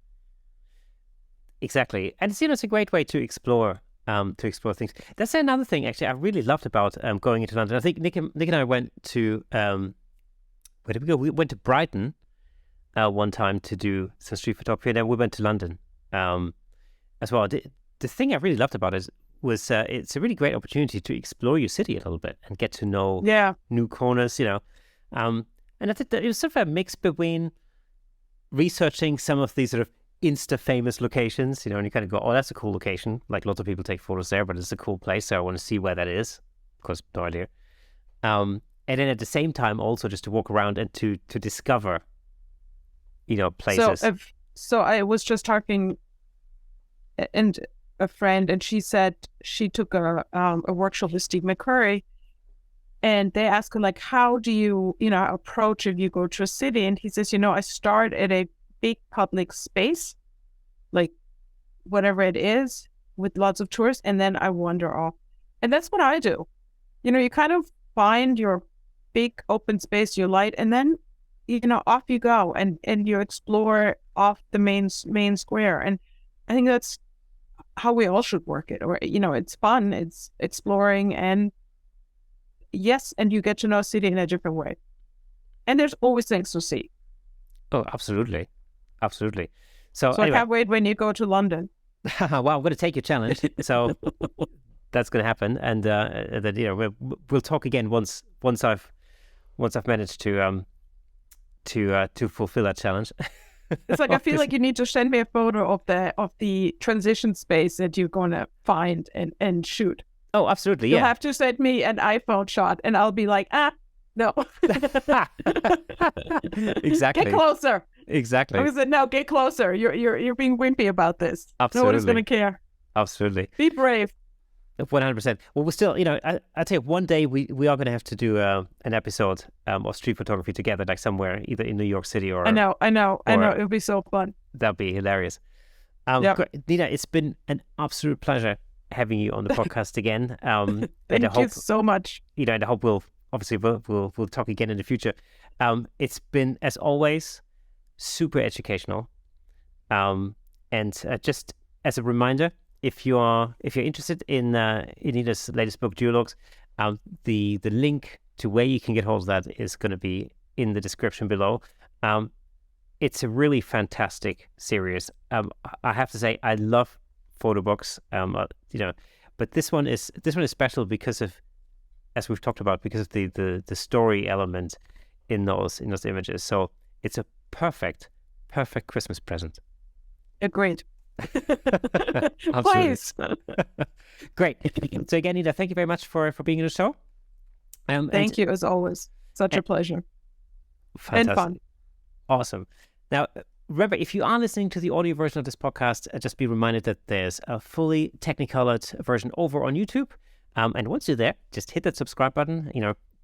S1: Exactly. And it's a great way to explore things. That's another thing actually I really loved about going into London. I think Nick and I went to where did we go? We went to Brighton one time to do some street photography, and then we went to London as well. The thing I really loved about it was it's a really great opportunity to explore your city a little bit and get to know new corners, and I think that it was sort of a mix between researching some of these sort of insta-famous locations, and you kind of go, oh, that's a cool location. Like lots of people take photos there, but it's a cool place, so I want to see where that is. Of course, no idea. And then at the same time, also just to walk around and to discover, places.
S2: So I was just talking, and a friend, and she said she took a workshop with Steve McCurry, and they asked her, like, how do you, approach if you go to a city? And he says, I start at a big public space, like whatever it is, with lots of tourists, and then I wander off. And that's what I do. You kind of find your big open space you like, and then, off you go, and you explore off the main square. And I think that's how we all should work it. Or, it's fun, it's exploring, and yes, and you get to know a city in a different way. And there's always things to see.
S1: Oh, absolutely. Absolutely. So
S2: anyway. I can't wait when you go to London.
S1: Well, I'm going to take your challenge. So that's going to happen. And then, we'll talk again once I've managed to fulfill that challenge.
S2: It's like, I feel like you need to send me a photo of the transition space that you're going to find and shoot.
S1: Oh, absolutely.
S2: You'll have to send me an iPhone shot, and I'll be like, no.
S1: Exactly.
S2: Get closer.
S1: Exactly.
S2: I said, no, get closer. You're being wimpy about this.
S1: Absolutely.
S2: Nobody's going to care.
S1: Absolutely.
S2: Be brave.
S1: 100%. Well, we're still, I tell you, one day we are going to have to do an episode of street photography together, like somewhere, either in New York City or...
S2: I know. It'll be so fun.
S1: That'd be hilarious.
S2: Yep.
S1: Nina, it's been an absolute pleasure having you on the podcast again.
S2: Thank you so much.
S1: And I hope we'll talk again in the future. It's been, as always, super educational. And just as a reminder, if you're interested in Nina's latest book, Duologues, the link to where you can get hold of that is going to be in the description below. It's a really fantastic series. I have to say, I love photo books. But this one is special because of, as we've talked about, because of the story element in those images. So it's a perfect Christmas present.
S2: Agreed.
S1: Please. Great. So again, Nina, thank you very much for being on the show.
S2: Thank you, as always. Such a pleasure.
S1: Fantastic.
S2: And fun.
S1: Awesome. Now, remember, if you are listening to the audio version of this podcast, just be reminded that there's a fully technicolored version over on YouTube. And once you're there, just hit that subscribe button,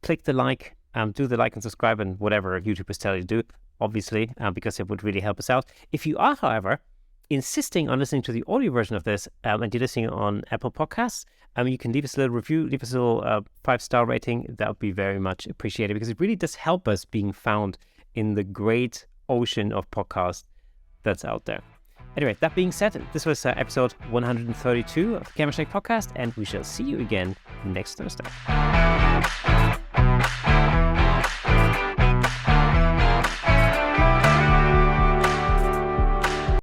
S1: click the like, do the like and subscribe and whatever YouTube is telling you to do, obviously, because it would really help us out. If you are, however, insisting on listening to the audio version of this, and you're listening on Apple Podcasts, you can leave us a little review, leave us a little 5-star rating. That would be very much appreciated, because it really does help us being found in the great ocean of podcasts that's out there. Anyway, that being said, this was episode 132 of the Camera Shake Podcast, and we shall see you again next Thursday.